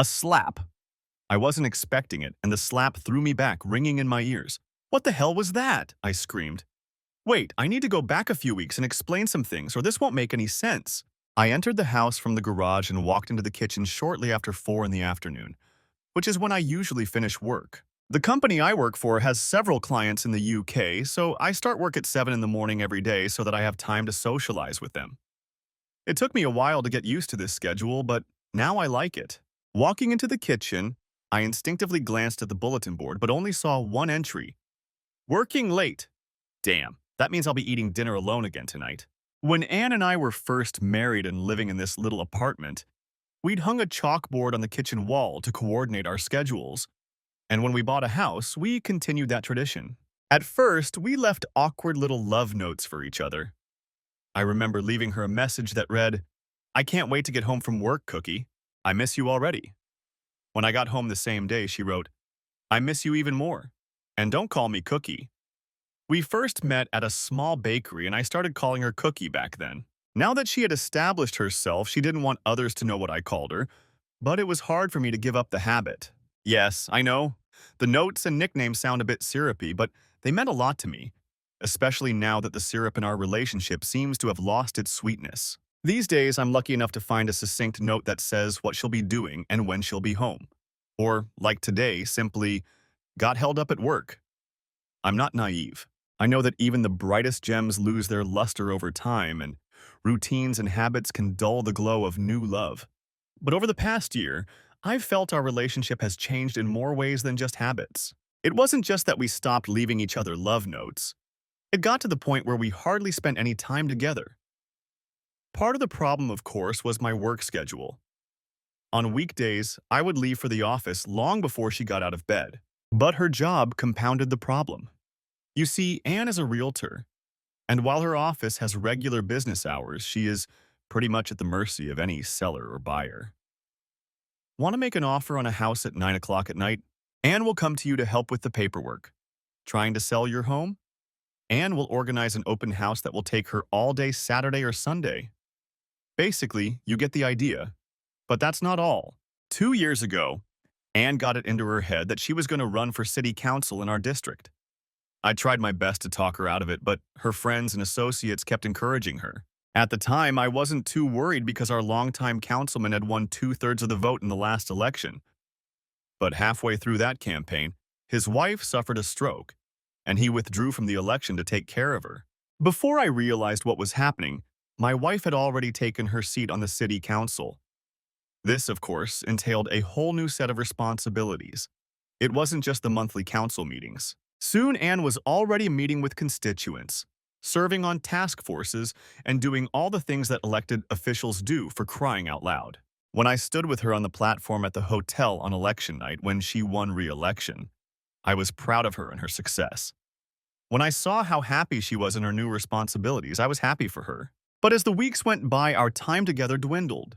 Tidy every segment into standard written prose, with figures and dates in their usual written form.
A slap. I wasn't expecting it, and the slap threw me back, ringing in my ears. "What the hell was that?" I screamed. "Wait, I need to go back a few weeks and explain some things, or this won't make any sense." I entered the house from the garage and walked into the kitchen shortly after 4 in the afternoon, which is when I usually finish work. The company I work for has several clients in the UK, so I start work at 7 in the morning every day so that I have time to socialize with them. It took me a while to get used to this schedule, but now I like it. Walking into the kitchen, I instinctively glanced at the bulletin board, but only saw one entry. Working late. Damn, that means I'll be eating dinner alone again tonight. When Anne and I were first married and living in this little apartment, we'd hung a chalkboard on the kitchen wall to coordinate our schedules. And when we bought a house, we continued that tradition. At first, we left awkward little love notes for each other. I remember leaving her a message that read, "I can't wait to get home from work, Cookie. I miss you already." When I got home the same day, she wrote, "I miss you even more. And don't call me Cookie." We first met at a small bakery, and I started calling her Cookie back then. Now that she had established herself, she didn't want others to know what I called her, but it was hard for me to give up the habit. Yes, I know. The notes and nicknames sound a bit syrupy, but they meant a lot to me, especially now that the syrup in our relationship seems to have lost its sweetness. These days, I'm lucky enough to find a succinct note that says what she'll be doing and when she'll be home. Or, like today, simply, "Got held up at work." I'm not naive. I know that even the brightest gems lose their luster over time, and routines and habits can dull the glow of new love. But over the past year, I've felt our relationship has changed in more ways than just habits. It wasn't just that we stopped leaving each other love notes. It got to the point where we hardly spent any time together. Part of the problem, of course, was my work schedule. On weekdays, I would leave for the office long before she got out of bed. But her job compounded the problem. You see, Anne is a realtor, and while her office has regular business hours, she is pretty much at the mercy of any seller or buyer. Want to make an offer on a house at 9 o'clock at night? Anne will come to you to help with the paperwork. Trying to sell your home? Anne will organize an open house that will take her all day Saturday or Sunday. Basically, you get the idea. But that's not all. 2 years ago, Anne got it into her head that she was going to run for city council in our district. I tried my best to talk her out of it, but her friends and associates kept encouraging her. At the time, I wasn't too worried because our longtime councilman had won 2/3 of the vote in the last election. But halfway through that campaign, his wife suffered a stroke, and he withdrew from the election to take care of her. Before I realized what was happening, my wife had already taken her seat on the city council. This, of course, entailed a whole new set of responsibilities. It wasn't just the monthly council meetings. Soon Anne was already meeting with constituents, serving on task forces, and doing all the things that elected officials do, for crying out loud. When I stood with her on the platform at the hotel on election night when she won re-election, I was proud of her and her success. When I saw how happy she was in her new responsibilities, I was happy for her. But as the weeks went by, our time together dwindled.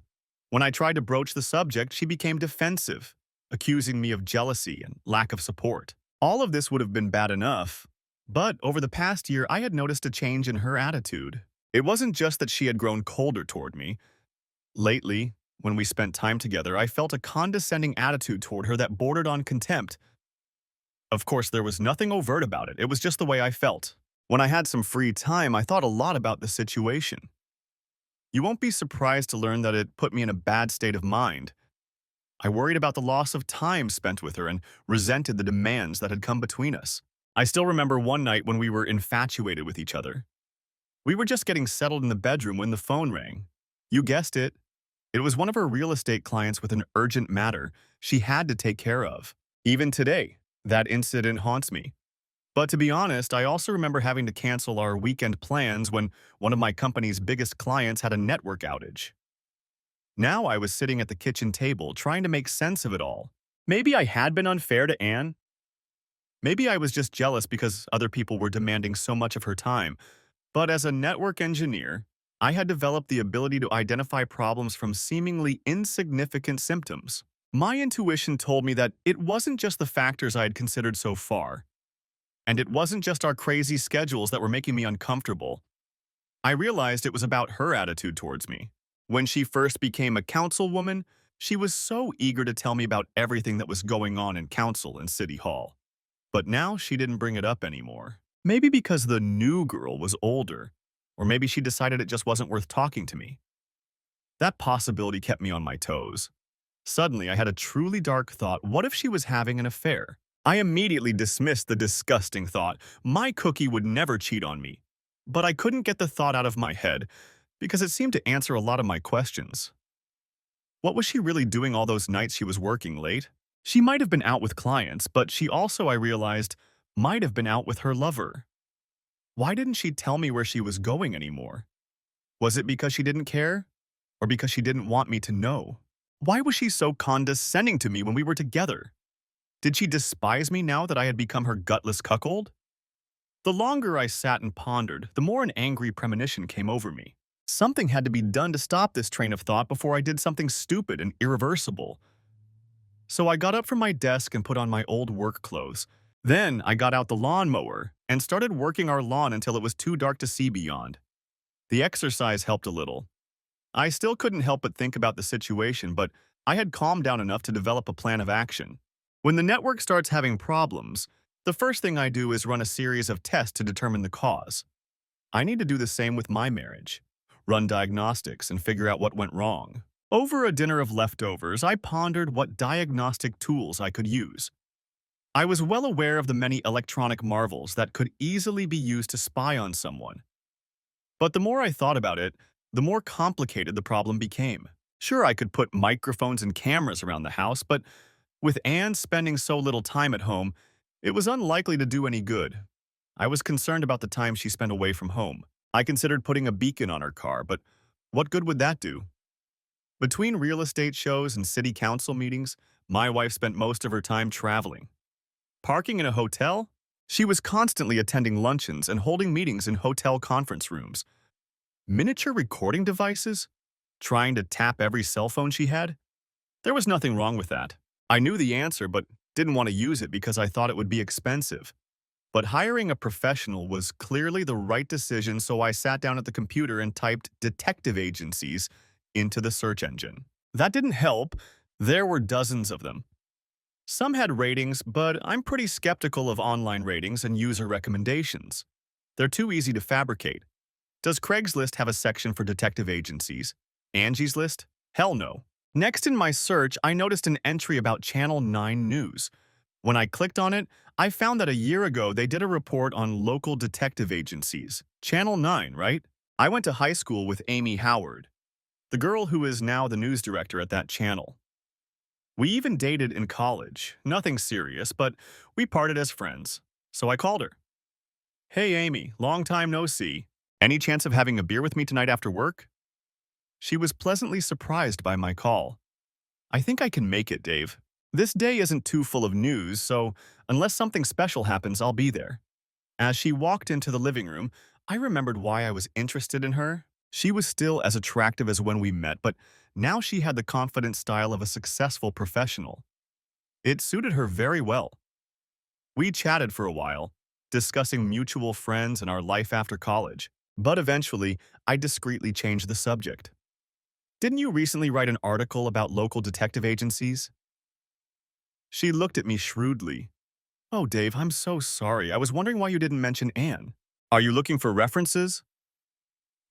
When I tried to broach the subject, she became defensive, accusing me of jealousy and lack of support. All of this would have been bad enough, but over the past year, I had noticed a change in her attitude. It wasn't just that she had grown colder toward me. Lately, when we spent time together, I felt a condescending attitude toward her that bordered on contempt. Of course, there was nothing overt about it. It was just the way I felt. When I had some free time, I thought a lot about the situation. You won't be surprised to learn that it put me in a bad state of mind. I worried about the loss of time spent with her and resented the demands that had come between us. I still remember one night when we were infatuated with each other. We were just getting settled in the bedroom when the phone rang. You guessed it. It was one of her real estate clients with an urgent matter she had to take care of. Even today, that incident haunts me. But to be honest, I also remember having to cancel our weekend plans when one of my company's biggest clients had a network outage. Now I was sitting at the kitchen table trying to make sense of it all. Maybe I had been unfair to Anne. Maybe I was just jealous because other people were demanding so much of her time. But as a network engineer, I had developed the ability to identify problems from seemingly insignificant symptoms. My intuition told me that it wasn't just the factors I had considered so far. And it wasn't just our crazy schedules that were making me uncomfortable. I realized it was about her attitude towards me. When she first became a councilwoman, She was so eager to tell me about everything that was going on in council and city hall. But now she didn't bring it up anymore. Maybe because the new girl was older, or maybe she decided it just wasn't worth talking to me. That possibility kept me on my toes. Suddenly, I had a truly dark thought. What if she was having an affair? I immediately dismissed the disgusting thought. My cookie would never cheat on me. But I couldn't get the thought out of my head because it seemed to answer a lot of my questions. What was she really doing all those nights she was working late? She might have been out with clients, but she also, I realized, might have been out with her lover. Why didn't she tell me where she was going anymore? Was it because she didn't care? Or because she didn't want me to know? Why was she so condescending to me when we were together? Did she despise me now that I had become her gutless cuckold? The longer I sat and pondered, the more an angry premonition came over me. Something had to be done to stop this train of thought before I did something stupid and irreversible. So I got up from my desk and put on my old work clothes. Then I got out the lawnmower and started working our lawn until it was too dark to see beyond. The exercise helped a little. I still couldn't help but think about the situation, but I had calmed down enough to develop a plan of action. When the network starts having problems, the first thing I do is run a series of tests to determine the cause. I need to do the same with my marriage. Run diagnostics and figure out what went wrong. Over a dinner of leftovers, I pondered what diagnostic tools I could use. I was well aware of the many electronic marvels that could easily be used to spy on someone. But the more I thought about it, the more complicated the problem became. Sure, I could put microphones and cameras around the house, but with Anne spending so little time at home, it was unlikely to do any good. I was concerned about the time she spent away from home. I considered putting a beacon on her car, but what good would that do? Between real estate shows and city council meetings, my wife spent most of her time traveling. Parking in a hotel? She was constantly attending luncheons and holding meetings in hotel conference rooms. Miniature recording devices? Trying to tap every cell phone she had? There was nothing wrong with that. I knew the answer, but didn't want to use it because I thought it would be expensive. But hiring a professional was clearly the right decision, so I sat down at the computer and typed detective agencies into the search engine. That didn't help. There were dozens of them. Some had ratings, but I'm pretty skeptical of online ratings and user recommendations. They're too easy to fabricate. Does Craigslist have a section for detective agencies? Angie's List? Hell no. Next in my search, I noticed an entry about Channel 9 News. When I clicked on it, I found that a year ago they did a report on local detective agencies. Channel 9, right? I went to high school with Amy Howard, the girl who is now the news director at that channel. We even dated in college. Nothing serious, but we parted as friends. So I called her. Hey Amy, long time no see. Any chance of having a beer with me tonight after work? She was pleasantly surprised by my call. I think I can make it, Dave. This day isn't too full of news, so unless something special happens, I'll be there. As she walked into the living room, I remembered why I was interested in her. She was still as attractive as when we met, but now she had the confident style of a successful professional. It suited her very well. We chatted for a while, discussing mutual friends and our life after college. But eventually, I discreetly changed the subject. Didn't you recently write an article about local detective agencies? She looked at me shrewdly. Oh, Dave, I'm so sorry. I was wondering why you didn't mention Anne. Are you looking for references?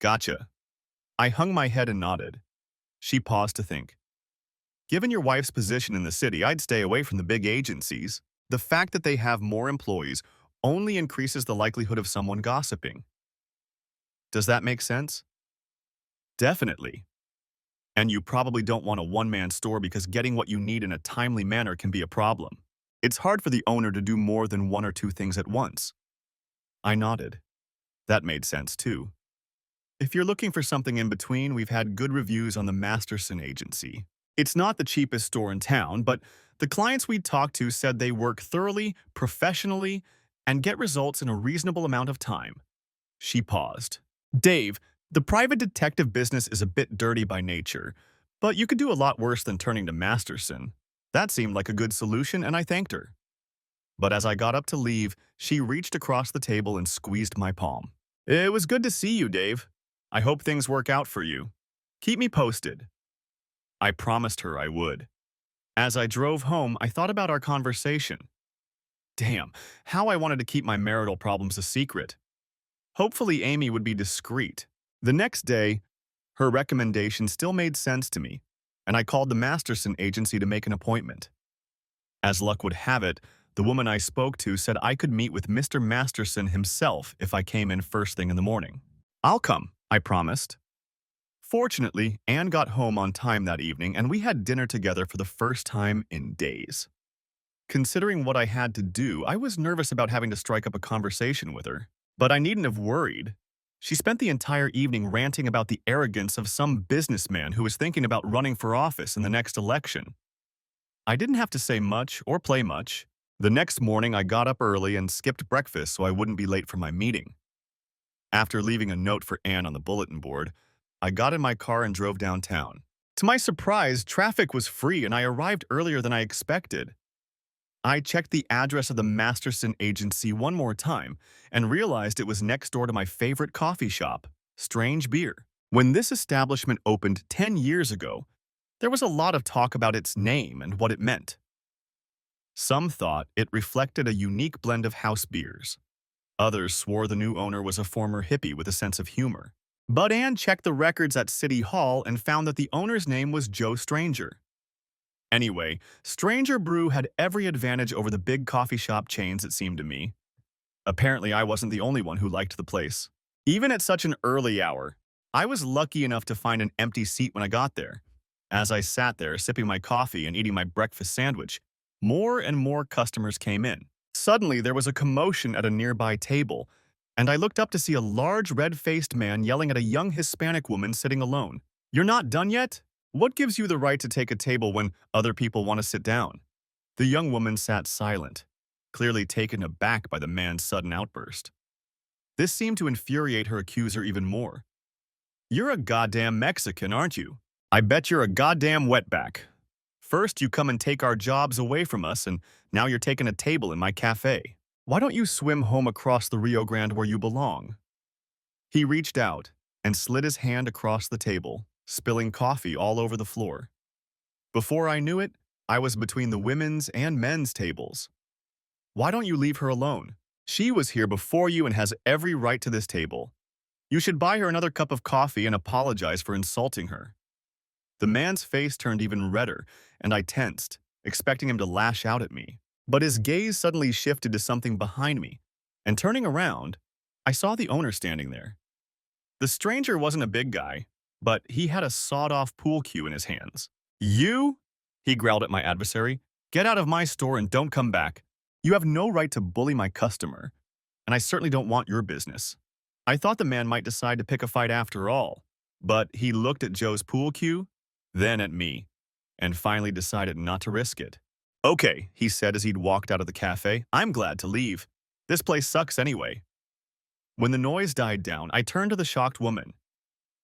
Gotcha. I hung my head and nodded. She paused to think. Given your wife's position in the city, I'd stay away from the big agencies. The fact that they have more employees only increases the likelihood of someone gossiping. Does that make sense? Definitely. And you probably don't want a one-man store because getting what you need in a timely manner can be a problem. It's hard for the owner to do more than one or two things at once. I nodded. That made sense, too. If you're looking for something in between, we've had good reviews on the Masterson agency. It's not the cheapest store in town, but the clients we talked to said they work thoroughly, professionally, and get results in a reasonable amount of time. She paused. Dave, the private detective business is a bit dirty by nature, but you could do a lot worse than turning to Masterson. That seemed like a good solution, and I thanked her. But as I got up to leave, she reached across the table and squeezed my palm. It was good to see you, Dave. I hope things work out for you. Keep me posted. I promised her I would. As I drove home, I thought about our conversation. Damn, how I wanted to keep my marital problems a secret. Hopefully Amy would be discreet. The next day, her recommendation still made sense to me, and I called the Masterson agency to make an appointment. As luck would have it, the woman I spoke to said I could meet with Mr. Masterson himself if I came in first thing in the morning. I'll come, I promised. Fortunately, Anne got home on time that evening, and we had dinner together for the first time in days. Considering what I had to do, I was nervous about having to strike up a conversation with her. But I needn't have worried. She spent the entire evening ranting about the arrogance of some businessman who was thinking about running for office in the next election. I didn't have to say much or play much. The next morning, I got up early and skipped breakfast so I wouldn't be late for my meeting. After leaving a note for Anne on the bulletin board, I got in my car and drove downtown. To my surprise, traffic was free and I arrived earlier than I expected. I checked the address of the Masterson agency one more time and realized it was next door to my favorite coffee shop, Strange Beer. When this establishment opened 10 years ago, there was a lot of talk about its name and what it meant. Some thought it reflected a unique blend of house beers. Others swore the new owner was a former hippie with a sense of humor. But Ann checked the records at City Hall and found that the owner's name was Joe Stranger. Anyway, Stranger Brew had every advantage over the big coffee shop chains, it seemed to me. Apparently, I wasn't the only one who liked the place. Even at such an early hour, I was lucky enough to find an empty seat when I got there. As I sat there, sipping my coffee and eating my breakfast sandwich, more and more customers came in. Suddenly, there was a commotion at a nearby table, and I looked up to see a large red-faced man yelling at a young Hispanic woman sitting alone. "You're not done yet? What gives you the right to take a table when other people want to sit down?" The young woman sat silent, clearly taken aback by the man's sudden outburst. This seemed to infuriate her accuser even more. "You're a goddamn Mexican, aren't you? I bet you're a goddamn wetback. First, you come and take our jobs away from us, and now you're taking a table in my cafe. Why don't you swim home across the Rio Grande where you belong?" He reached out and slid his hand across the table, spilling coffee all over the floor. Before I knew it, I was between the women's and men's tables. "Why don't you leave her alone? She was here before you and has every right to this table. You should buy her another cup of coffee and apologize for insulting her." The man's face turned even redder, and I tensed, expecting him to lash out at me. But his gaze suddenly shifted to something behind me, and turning around, I saw the owner standing there. The stranger wasn't a big guy, but he had a sawed-off pool cue in his hands. "You?" he growled at my adversary. "Get out of my store and don't come back. You have no right to bully my customer, and I certainly don't want your business." I thought the man might decide to pick a fight after all, but he looked at Joe's pool cue, then at me, and finally decided not to risk it. "Okay," he said as he'd walked out of the cafe. "I'm glad to leave. This place sucks anyway." When the noise died down, I turned to the shocked woman.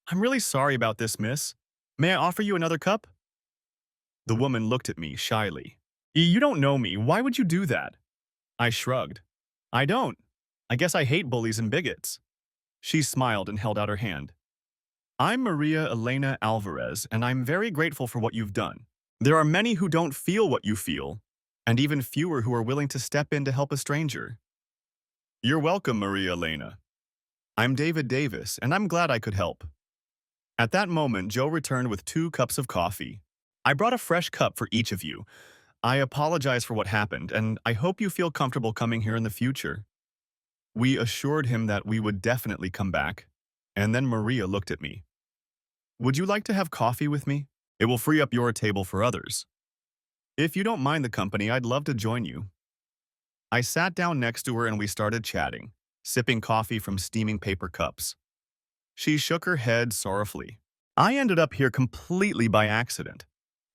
"I'm really sorry about this, miss. May I offer you another cup?" The woman looked at me shyly. "You don't know me. Why would you do that?" I shrugged. "I don't. I guess I hate bullies and bigots." She smiled and held out her hand. "I'm Maria Elena Alvarez, and I'm very grateful for what you've done. There are many who don't feel what you feel, and even fewer who are willing to step in to help a stranger." "You're welcome, Maria Elena. I'm David Davis, and I'm glad I could help." At that moment, Joe returned with 2 cups of coffee. "I brought a fresh cup for each of you. I apologize for what happened, and I hope you feel comfortable coming here in the future." We assured him that we would definitely come back, and then Maria looked at me. "Would you like to have coffee with me? It will free up your table for others." "If you don't mind the company, I'd love to join you." I sat down next to her and we started chatting, sipping coffee from steaming paper cups. She shook her head sorrowfully. "I ended up here completely by accident.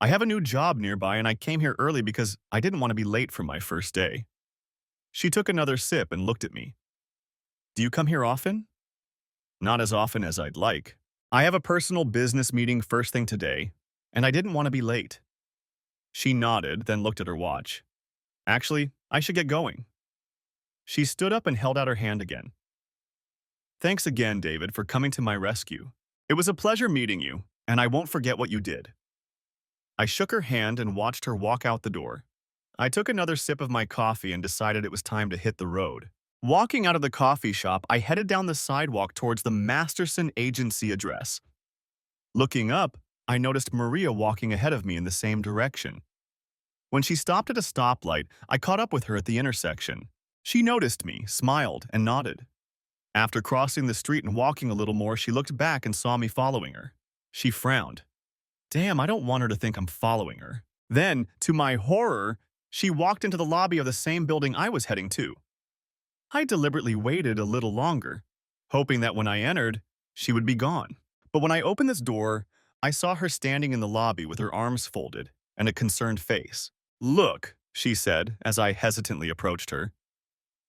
I have a new job nearby and I came here early because I didn't want to be late for my first day." She took another sip and looked at me. "Do you come here often?" "Not as often as I'd like. I have a personal business meeting first thing today, and I didn't want to be late." She nodded, then looked at her watch. "Actually, I should get going." She stood up and held out her hand again. "Thanks again, David, for coming to my rescue. It was a pleasure meeting you, and I won't forget what you did." I shook her hand and watched her walk out the door. I took another sip of my coffee and decided it was time to hit the road. Walking out of the coffee shop, I headed down the sidewalk towards the Masterson Agency address. Looking up, I noticed Maria walking ahead of me in the same direction. When she stopped at a stoplight, I caught up with her at the intersection. She noticed me, smiled, and nodded. After crossing the street and walking a little more, she looked back and saw me following her. She frowned. Damn, I don't want her to think I'm following her. Then, to my horror, she walked into the lobby of the same building I was heading to. I deliberately waited a little longer, hoping that when I entered, she would be gone. But when I opened this door, I saw her standing in the lobby with her arms folded and a concerned face. Look, she said as I hesitantly approached her.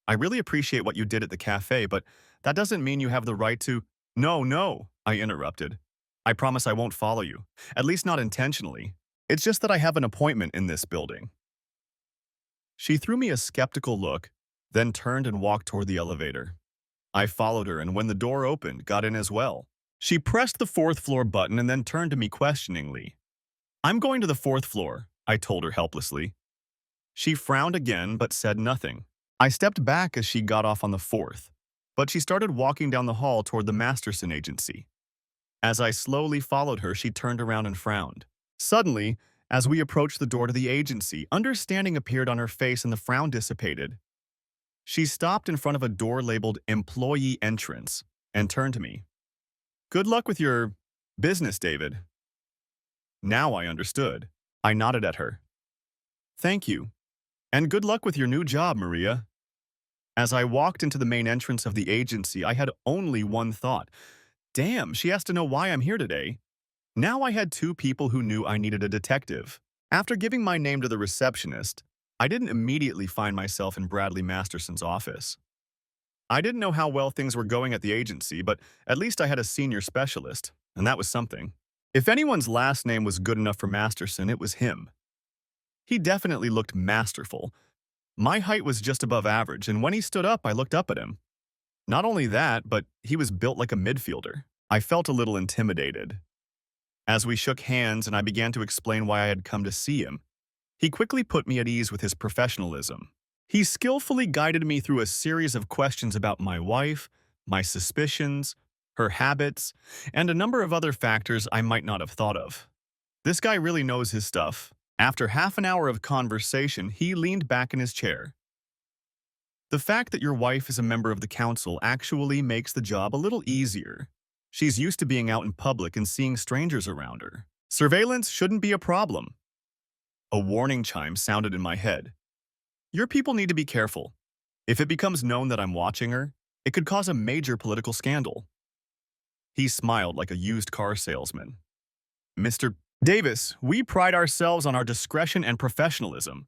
I really appreciate what you did at the cafe, but that doesn't mean you have the right to— No, I interrupted. I promise I won't follow you, at least not intentionally. It's just that I have an appointment in this building. She threw me a skeptical look, then turned and walked toward the elevator. I followed her, and when the door opened, got in as well. She pressed the fourth floor button and then turned to me questioningly. I'm going to the fourth floor, I told her helplessly. She frowned again but said nothing. I stepped back as she got off on the fourth, but she started walking down the hall toward the Masterson Agency. As I slowly followed her, she turned around and frowned. Suddenly, as we approached the door to the agency, understanding appeared on her face and the frown dissipated. She stopped in front of a door labeled Employee Entrance and turned to me. Good luck with your business, David. Now I understood. I nodded at her. Thank you. And good luck with your new job, Maria. As I walked into the main entrance of the agency, I had only one thought. Damn, she has to know why I'm here today. Now I had two people who knew I needed a detective. After giving my name to the receptionist, I didn't immediately find myself in Bradley Masterson's office. I didn't know how well things were going at the agency, but at least I had a senior specialist, and that was something. If anyone's last name was good enough for Masterson, it was him. He definitely looked masterful. My height was just above average, and when he stood up, I looked up at him. Not only that, but he was built like a midfielder. I felt a little intimidated. As we shook hands and I began to explain why I had come to see him, he quickly put me at ease with his professionalism. He skillfully guided me through a series of questions about my wife, my suspicions, her habits, and a number of other factors I might not have thought of. This guy really knows his stuff. After half an hour of conversation, he leaned back in his chair. The fact that your wife is a member of the council actually makes the job a little easier. She's used to being out in public and seeing strangers around her. Surveillance shouldn't be a problem. A warning chime sounded in my head. Your people need to be careful. If it becomes known that I'm watching her, it could cause a major political scandal. He smiled like a used car salesman. Mr. Davis, we pride ourselves on our discretion and professionalism.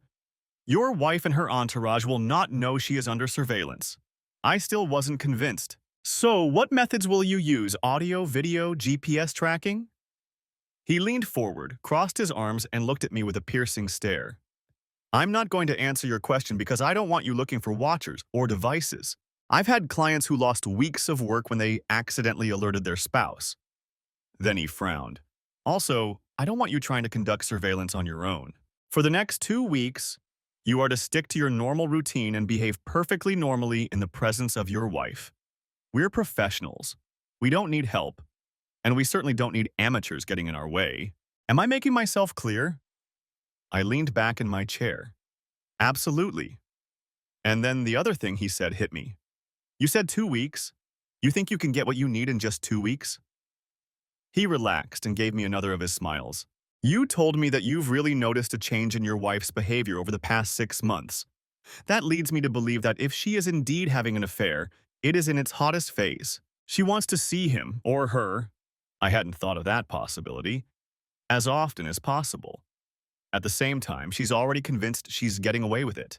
Your wife and her entourage will not know she is under surveillance. I still wasn't convinced. So, what methods will you use? Audio, video, GPS tracking? He leaned forward, crossed his arms, and looked at me with a piercing stare. I'm not going to answer your question because I don't want you looking for watchers or devices. I've had clients who lost weeks of work when they accidentally alerted their spouse. Then he frowned. Also, I don't want you trying to conduct surveillance on your own. For the next 2 weeks, you are to stick to your normal routine and behave perfectly normally in the presence of your wife. We're professionals. We don't need help. And we certainly don't need amateurs getting in our way. Am I making myself clear? I leaned back in my chair. Absolutely. And then the other thing he said hit me. You said 2 weeks. You think you can get what you need in just 2 weeks? He relaxed and gave me another of his smiles. You told me that you've really noticed a change in your wife's behavior over the past 6 months. That leads me to believe that if she is indeed having an affair, it is in its hottest phase. She wants to see him, or her, I hadn't thought of that possibility, as often as possible. At the same time, she's already convinced she's getting away with it.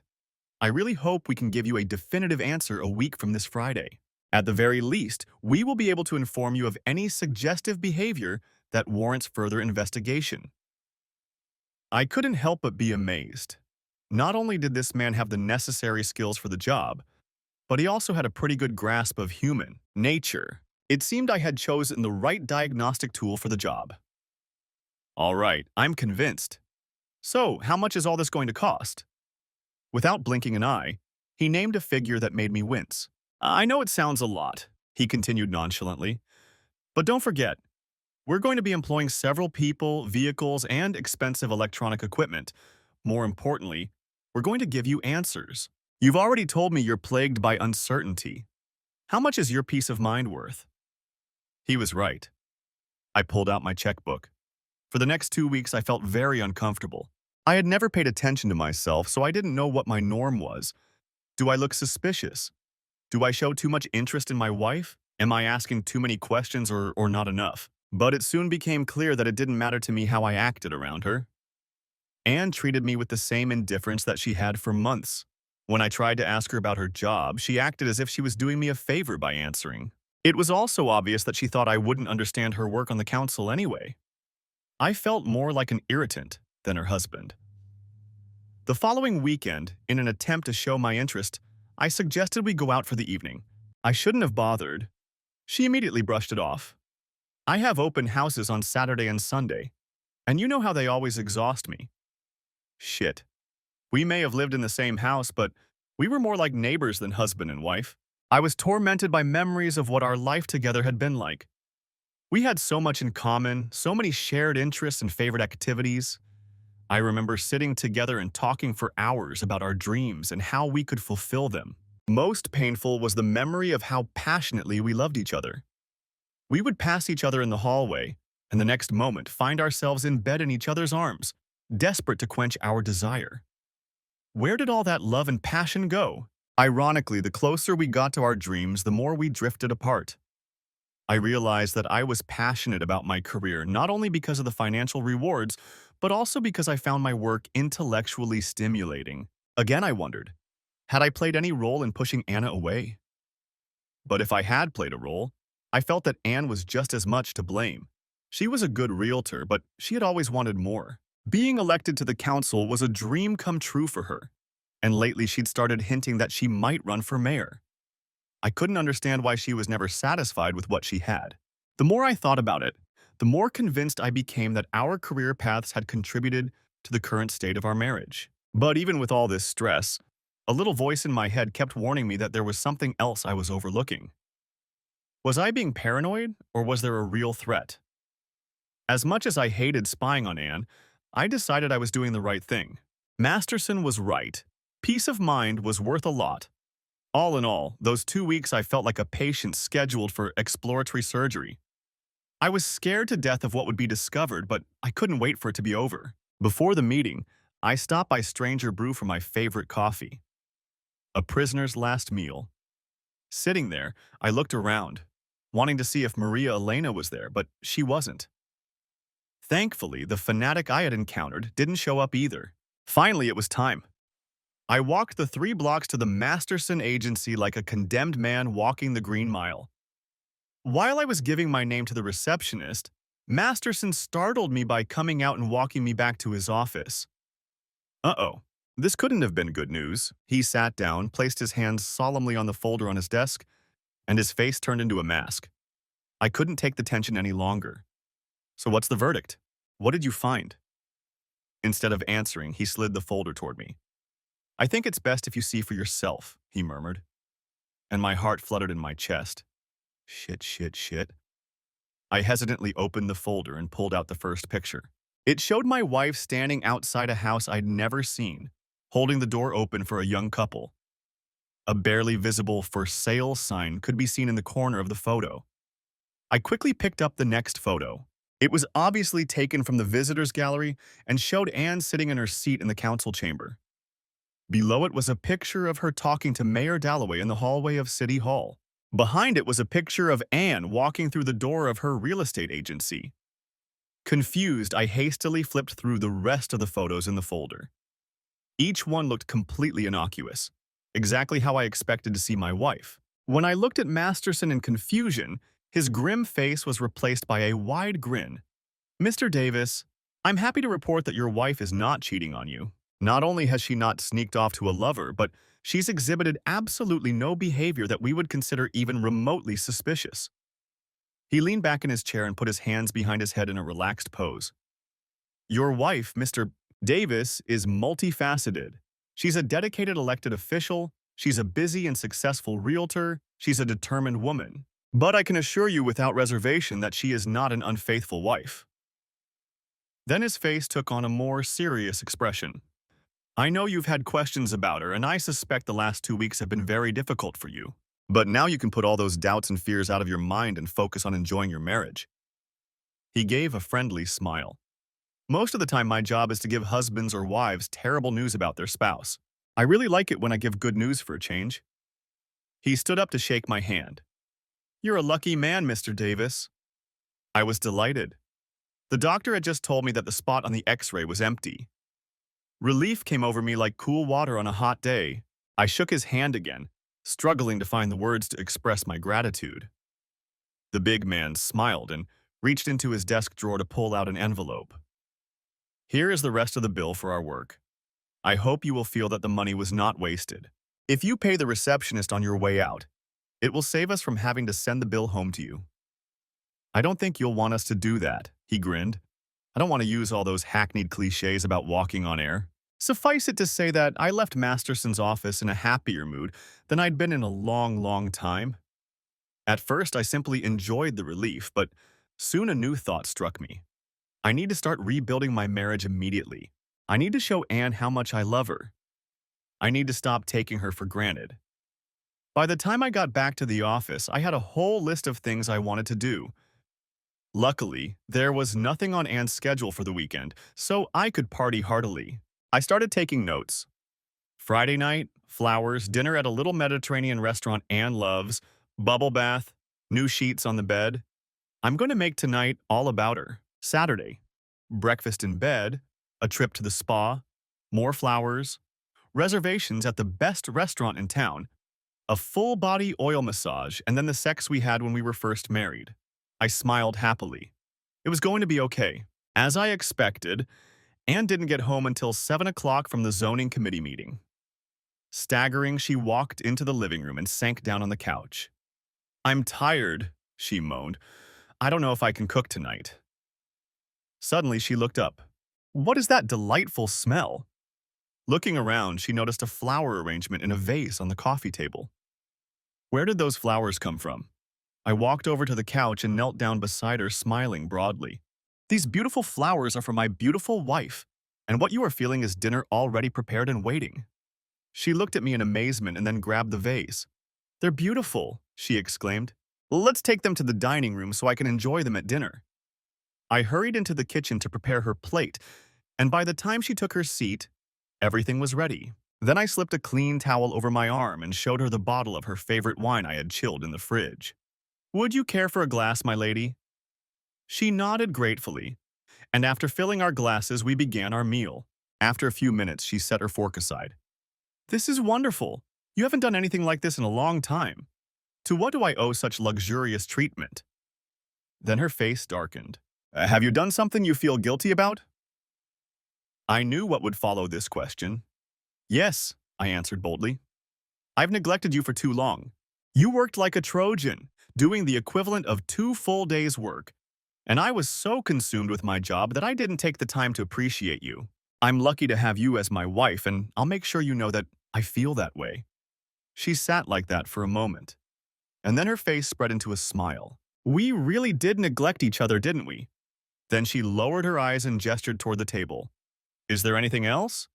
I really hope we can give you a definitive answer a week from this Friday. At the very least, we will be able to inform you of any suggestive behavior that warrants further investigation. I couldn't help but be amazed. Not only did this man have the necessary skills for the job, but he also had a pretty good grasp of human nature. It seemed I had chosen the right diagnostic tool for the job. All right, I'm convinced. So, how much is all this going to cost? Without blinking an eye, he named a figure that made me wince. I know it sounds a lot, he continued nonchalantly, but don't forget, we're going to be employing several people, vehicles, and expensive electronic equipment. More importantly, we're going to give you answers. You've already told me you're plagued by uncertainty. How much is your peace of mind worth? He was right. I pulled out my checkbook. For the next 2 weeks, I felt very uncomfortable. I had never paid attention to myself, so I didn't know what my norm was. Do I look suspicious? Do I show too much interest in my wife? Am I asking too many questions or not enough? But it soon became clear that it didn't matter to me how I acted around her. Anne treated me with the same indifference that she had for months. When I tried to ask her about her job, she acted as if she was doing me a favor by answering. It was also obvious that she thought I wouldn't understand her work on the council anyway. I felt more like an irritant than her husband. The following weekend, in an attempt to show my interest, I suggested we go out for the evening. I shouldn't have bothered. She immediately brushed it off. I have open houses on Saturday and Sunday, and you know how they always exhaust me. Shit. We may have lived in the same house, but we were more like neighbors than husband and wife. I was tormented by memories of what our life together had been like. We had so much in common, so many shared interests and favorite activities. I remember sitting together and talking for hours about our dreams and how we could fulfill them. Most painful was the memory of how passionately we loved each other. We would pass each other in the hallway, and the next moment find ourselves in bed in each other's arms, desperate to quench our desire. Where did all that love and passion go? Ironically, the closer we got to our dreams, the more we drifted apart. I realized that I was passionate about my career not only because of the financial rewards, but also because I found my work intellectually stimulating. Again, I wondered, had I played any role in pushing Anna away? But if I had played a role, I felt that Anne was just as much to blame. She was a good realtor, but she had always wanted more. Being elected to the council was a dream come true for her, and lately she'd started hinting that she might run for mayor. I couldn't understand why she was never satisfied with what she had. The more I thought about it, the more convinced I became that our career paths had contributed to the current state of our marriage. But even with all this stress, a little voice in my head kept warning me that there was something else I was overlooking. Was I being paranoid, or was there a real threat? As much as I hated spying on Anne, I decided I was doing the right thing. Masterson was right. Peace of mind was worth a lot. All in all, those 2 weeks I felt like a patient scheduled for exploratory surgery. I was scared to death of what would be discovered, but I couldn't wait for it to be over. Before the meeting, I stopped by Stranger Brew for my favorite coffee. A prisoner's last meal. Sitting there, I looked around, wanting to see if Maria Elena was there, but she wasn't. Thankfully, the fanatic I had encountered didn't show up either. Finally, it was time. I walked the 3 blocks to the Masterson agency like a condemned man walking the Green Mile. While I was giving my name to the receptionist, Masterson startled me by coming out and walking me back to his office. Uh-oh. This couldn't have been good news. He sat down, placed his hands solemnly on the folder on his desk, and his face turned into a mask. I couldn't take the tension any longer. So what's the verdict? What did you find? Instead of answering, he slid the folder toward me. I think it's best if you see for yourself, he murmured. And my heart fluttered in my chest. Shit. I hesitantly opened the folder and pulled out the first picture. It showed my wife standing outside a house I'd never seen, holding the door open for a young couple. A barely visible "for sale" sign could be seen in the corner of the photo. I quickly picked up the next photo. It was obviously taken from the visitors gallery and showed Anne sitting in her seat in the council chamber. Below it was a picture of her talking to Mayor Dalloway in the hallway of City Hall. Behind it was a picture of Anne walking through the door of her real estate agency. Confused, I hastily flipped through the rest of the photos in the folder. Each one looked completely innocuous, exactly how I expected to see my wife. When I looked at Masterson in confusion, his grim face was replaced by a wide grin. Mr. Davis, I'm happy to report that your wife is not cheating on you. Not only has she not sneaked off to a lover, but she's exhibited absolutely no behavior that we would consider even remotely suspicious. He leaned back in his chair and put his hands behind his head in a relaxed pose. Your wife, Mr. Davis, is multifaceted. She's a dedicated elected official, she's a busy and successful realtor, she's a determined woman. But I can assure you without reservation that she is not an unfaithful wife. Then his face took on a more serious expression. I know you've had questions about her, and I suspect the last 2 weeks have been very difficult for you. But now you can put all those doubts and fears out of your mind and focus on enjoying your marriage. He gave a friendly smile. Most of the time, my job is to give husbands or wives terrible news about their spouse. I really like it when I give good news for a change. He stood up to shake my hand. You're a lucky man, Mr. Davis. I was delighted. The doctor had just told me that the spot on the x-ray was empty. Relief came over me like cool water on a hot day. I shook his hand again, struggling to find the words to express my gratitude. The big man smiled and reached into his desk drawer to pull out an envelope. Here is the rest of the bill for our work. I hope you will feel that the money was not wasted. If you pay the receptionist on your way out, it will save us from having to send the bill home to you. I don't think you'll want us to do that, he grinned. I don't want to use all those hackneyed cliches about walking on air. Suffice it to say that I left Masterson's office in a happier mood than I'd been in a long, long time. At first, I simply enjoyed the relief, but soon a new thought struck me. I need to start rebuilding my marriage immediately. I need to show Anne how much I love her. I need to stop taking her for granted. By the time I got back to the office, I had a whole list of things I wanted to do. Luckily, there was nothing on Anne's schedule for the weekend, so I could party heartily. I started taking notes. Friday night, flowers, dinner at a little Mediterranean restaurant Anne loves, bubble bath, new sheets on the bed. I'm going to make tonight all about her. Saturday, breakfast in bed, a trip to the spa, more flowers, reservations at the best restaurant in town, a full-body oil massage, and then the sex we had when we were first married. I smiled happily. It was going to be okay. As I expected, Anne didn't get home until 7 o'clock from the zoning committee meeting. Staggering, she walked into the living room and sank down on the couch. I'm tired, she moaned. I don't know if I can cook tonight. Suddenly, she looked up. What is that delightful smell? Looking around, she noticed a flower arrangement in a vase on the coffee table. Where did those flowers come from? I walked over to the couch and knelt down beside her, smiling broadly. These beautiful flowers are for my beautiful wife, and what you are feeling is dinner already prepared and waiting. She looked at me in amazement and then grabbed the vase. They're beautiful, she exclaimed. Let's take them to the dining room so I can enjoy them at dinner. I hurried into the kitchen to prepare her plate, and by the time she took her seat, everything was ready. Then I slipped a clean towel over my arm and showed her the bottle of her favorite wine I had chilled in the fridge. Would you care for a glass, my lady? She nodded gratefully, and after filling our glasses, we began our meal. After a few minutes, she set her fork aside. This is wonderful. You haven't done anything like this in a long time. To what do I owe such luxurious treatment? Then her face darkened. Have you done something you feel guilty about? I knew what would follow this question. Yes, I answered boldly. I've neglected you for too long. You worked like a Trojan, doing the equivalent of 2 full days' work, and I was so consumed with my job that I didn't take the time to appreciate you. I'm lucky to have you as my wife, and I'll make sure you know that I feel that way. She sat like that for a moment, and then her face spread into a smile. We really did neglect each other, didn't we? Then she lowered her eyes and gestured toward the table. Is there anything else?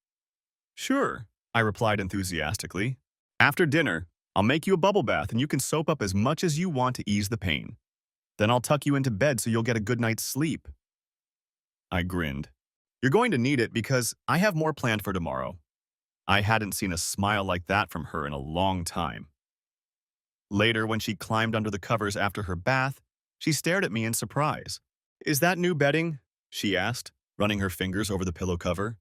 Sure, I replied enthusiastically. After dinner, I'll make you a bubble bath and you can soap up as much as you want to ease the pain. Then I'll tuck you into bed so you'll get a good night's sleep. I grinned. You're going to need it because I have more planned for tomorrow. I hadn't seen a smile like that from her in a long time. Later, when she climbed under the covers after her bath, she stared at me in surprise. Is that new bedding? She asked, running her fingers over the pillow cover.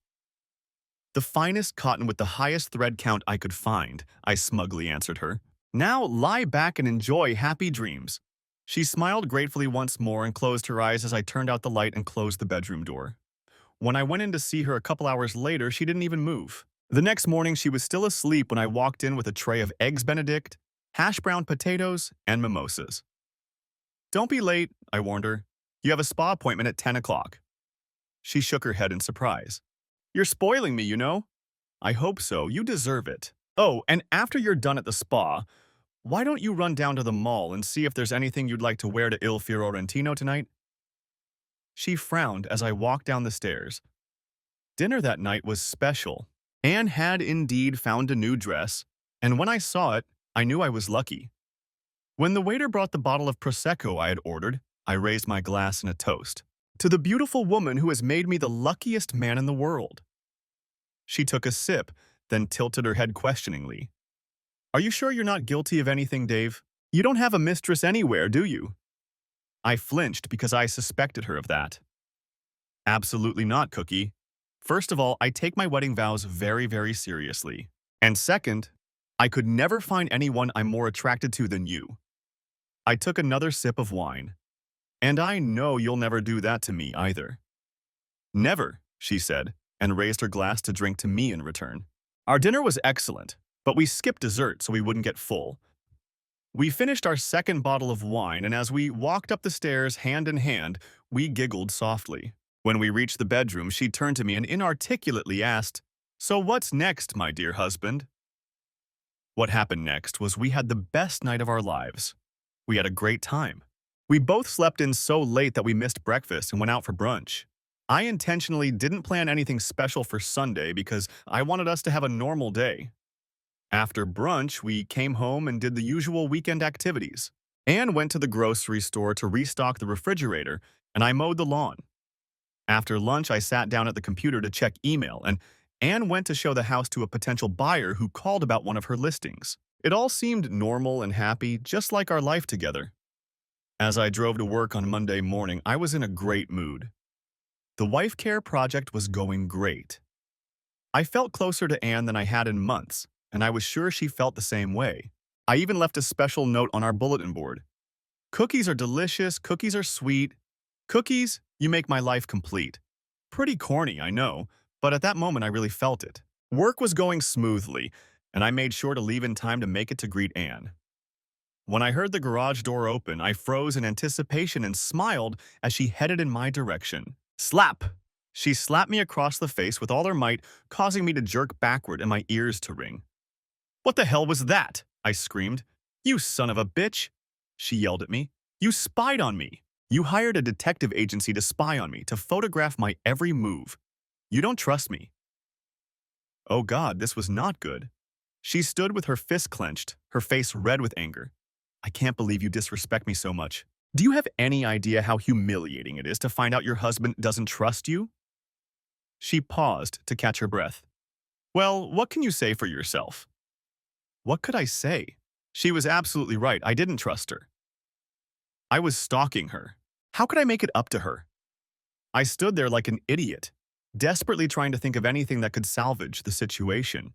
The finest cotton with the highest thread count I could find, I smugly answered her. Now lie back and enjoy happy dreams. She smiled gratefully once more and closed her eyes as I turned out the light and closed the bedroom door. When I went in to see her a couple hours later, she didn't even move. The next morning, she was still asleep when I walked in with a tray of eggs Benedict, hash brown potatoes, and mimosas. Don't be late, I warned her. You have a spa appointment at 10 o'clock. She shook her head in surprise. You're spoiling me, you know? I hope so. You deserve it. Oh, and after you're done at the spa, why don't you run down to the mall and see if there's anything you'd like to wear to Il Fiorentino tonight? She frowned as I walked down the stairs. Dinner that night was special. Anne had indeed found a new dress, and when I saw it, I knew I was lucky. When the waiter brought the bottle of Prosecco I had ordered, I raised my glass in a toast. To the beautiful woman who has made me the luckiest man in the world. She took a sip, then tilted her head questioningly. Are you sure you're not guilty of anything, Dave? You don't have a mistress anywhere, do you? I flinched because I suspected her of that. Absolutely not, Cookie. First of all, I take my wedding vows very, very seriously. And second, I could never find anyone I'm more attracted to than you. I took another sip of wine. And I know you'll never do that to me either. Never, she said, and raised her glass to drink to me in return. Our dinner was excellent, but we skipped dessert so we wouldn't get full. We finished our second bottle of wine, and as we walked up the stairs hand in hand, we giggled softly. When we reached the bedroom, she turned to me and inarticulately asked, So what's next, my dear husband? What happened next was we had the best night of our lives. We had a great time. We both slept in so late that we missed breakfast and went out for brunch. I intentionally didn't plan anything special for Sunday because I wanted us to have a normal day. After brunch, we came home and did the usual weekend activities. Anne went to the grocery store to restock the refrigerator, and I mowed the lawn. After lunch, I sat down at the computer to check email, and Anne went to show the house to a potential buyer who called about one of her listings. It all seemed normal and happy, just like our life together. As I drove to work on Monday morning, I was in a great mood. The wife care project was going great. I felt closer to Anne than I had in months, and I was sure she felt the same way. I even left a special note on our bulletin board. Cookies are delicious, cookies are sweet. Cookies, you make my life complete. Pretty corny, I know, but at that moment I really felt it. Work was going smoothly, and I made sure to leave in time to make it to greet Anne. When I heard the garage door open, I froze in anticipation and smiled as she headed in my direction. Slap! She slapped me across the face with all her might, causing me to jerk backward and my ears to ring. What the hell was that? I screamed. You son of a bitch! She yelled at me. You spied on me. You hired a detective agency to spy on me, to photograph my every move. You don't trust me. Oh God, this was not good. She stood with her fist clenched, her face red with anger. I can't believe you disrespect me so much. Do you have any idea how humiliating it is to find out your husband doesn't trust you? She paused to catch her breath. Well, what can you say for yourself? What could I say? She was absolutely right. I didn't trust her. I was stalking her. How could I make it up to her? I stood there like an idiot, desperately trying to think of anything that could salvage the situation.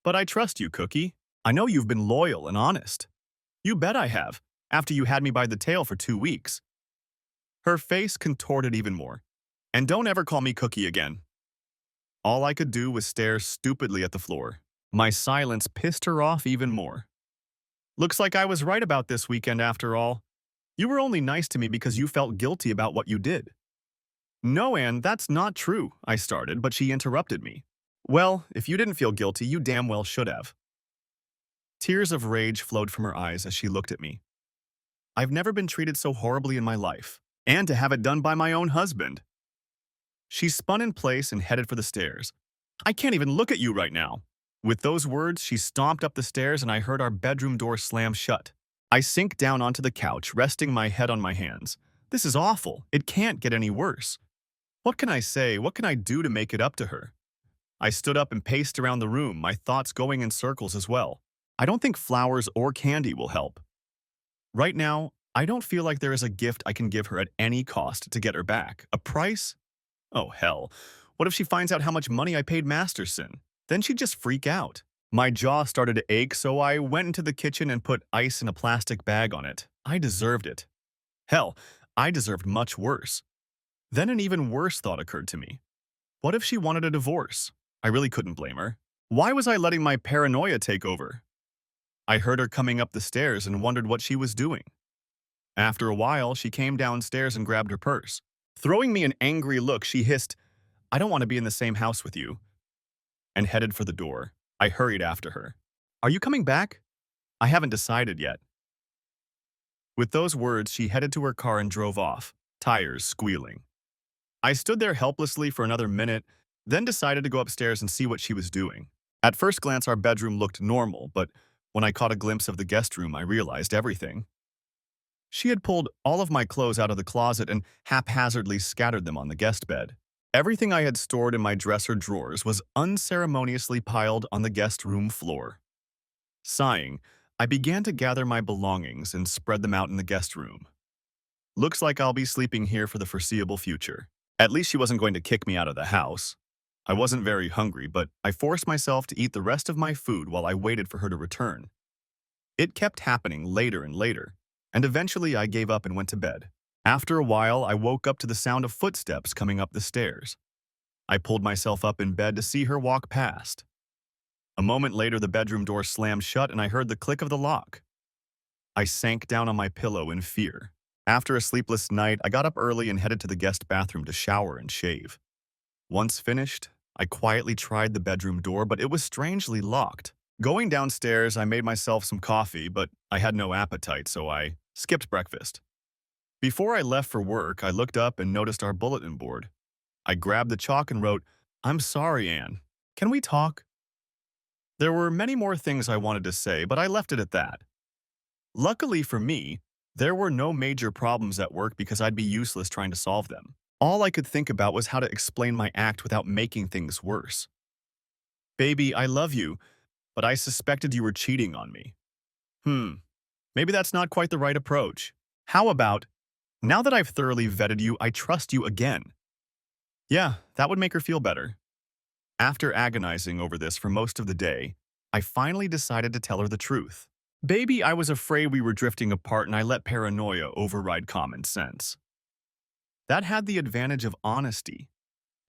But I trust you, Cookie. I know you've been loyal and honest. You bet I have, after you had me by the tail for 2 weeks. Her face contorted even more. And don't ever call me Cookie again. All I could do was stare stupidly at the floor. My silence pissed her off even more. Looks like I was right about this weekend after all. You were only nice to me because you felt guilty about what you did. No, Anne, that's not true, I started, but she interrupted me. Well, if you didn't feel guilty, you damn well should have. Tears of rage flowed from her eyes as she looked at me. I've never been treated so horribly in my life, and to have it done by my own husband. She spun in place and headed for the stairs. I can't even look at you right now. With those words, she stomped up the stairs and I heard our bedroom door slam shut. I sank down onto the couch, resting my head on my hands. This is awful. It can't get any worse. What can I say? What can I do to make it up to her? I stood up and paced around the room, my thoughts going in circles as well. I don't think flowers or candy will help. Right now, I don't feel like there is a gift I can give her at any cost to get her back. A price? Oh, hell. What if she finds out how much money I paid Masterson? Then she'd just freak out. My jaw started to ache, so I went into the kitchen and put ice in a plastic bag on it. I deserved it. Hell, I deserved much worse. Then an even worse thought occurred to me. What if she wanted a divorce? I really couldn't blame her. Why was I letting my paranoia take over? I heard her coming up the stairs and wondered what she was doing. After a while, she came downstairs and grabbed her purse. Throwing me an angry look, she hissed, "I don't want to be in the same house with you," and headed for the door. I hurried after her. "Are you coming back?" "I haven't decided yet." With those words, she headed to her car and drove off, tires squealing. I stood there helplessly for another minute, then decided to go upstairs and see what she was doing. At first glance, our bedroom looked normal, but when I caught a glimpse of the guest room, I realized everything. She had pulled all of my clothes out of the closet and haphazardly scattered them on the guest bed. Everything I had stored in my dresser drawers was unceremoniously piled on the guest room floor. Sighing, I began to gather my belongings and spread them out in the guest room. Looks like I'll be sleeping here for the foreseeable future. At least she wasn't going to kick me out of the house. I wasn't very hungry, but I forced myself to eat the rest of my food while I waited for her to return. It kept happening later and later, and eventually I gave up and went to bed. After a while, I woke up to the sound of footsteps coming up the stairs. I pulled myself up in bed to see her walk past. A moment later, the bedroom door slammed shut and I heard the click of the lock. I sank down on my pillow in fear. After a sleepless night, I got up early and headed to the guest bathroom to shower and shave. Once finished, I quietly tried the bedroom door, but it was strangely locked. Going downstairs, I made myself some coffee, but I had no appetite, so I skipped breakfast. Before I left for work, I looked up and noticed our bulletin board. I grabbed the chalk and wrote, "I'm sorry, Anne. Can we talk?" There were many more things I wanted to say, but I left it at that. Luckily for me, there were no major problems at work because I'd be useless trying to solve them. All I could think about was how to explain my act without making things worse. "Baby, I love you, but I suspected you were cheating on me." Maybe that's not quite the right approach. How about, "Now that I've thoroughly vetted you, I trust you again." Yeah, that would make her feel better. After agonizing over this for most of the day, I finally decided to tell her the truth. "Baby, I was afraid we were drifting apart and I let paranoia override common sense." That had the advantage of honesty,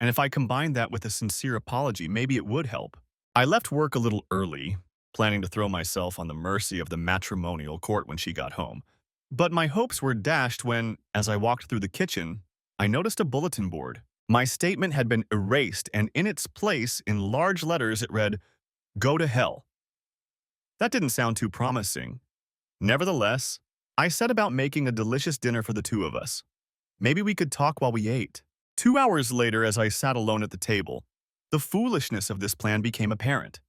and if I combined that with a sincere apology, maybe it would help. I left work a little early, planning to throw myself on the mercy of the matrimonial court when she got home. But my hopes were dashed when, as I walked through the kitchen, I noticed a bulletin board. My statement had been erased, and in its place, in large letters, it read, "Go to hell." That didn't sound too promising. Nevertheless, I set about making a delicious dinner for the two of us. Maybe we could talk while we ate. 2 hours later, as I sat alone at the table, the foolishness of this plan became apparent.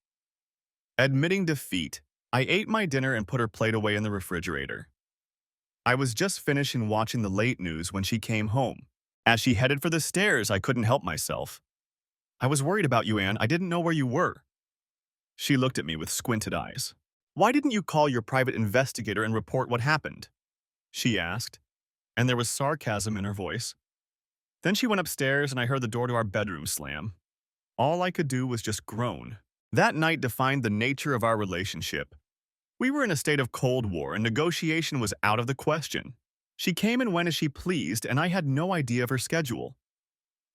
Admitting defeat, I ate my dinner and put her plate away in the refrigerator. I was just finishing watching the late news when she came home. As she headed for the stairs, I couldn't help myself. "I was worried about you, Anne. I didn't know where you were." She looked at me with squinted eyes. "Why didn't you call your private investigator and report what happened?" she asked, and there was sarcasm in her voice. Then she went upstairs and I heard the door to our bedroom slam. All I could do was just groan. That night defined the nature of our relationship. We were in a state of Cold War and negotiation was out of the question. She came and went as she pleased and I had no idea of her schedule.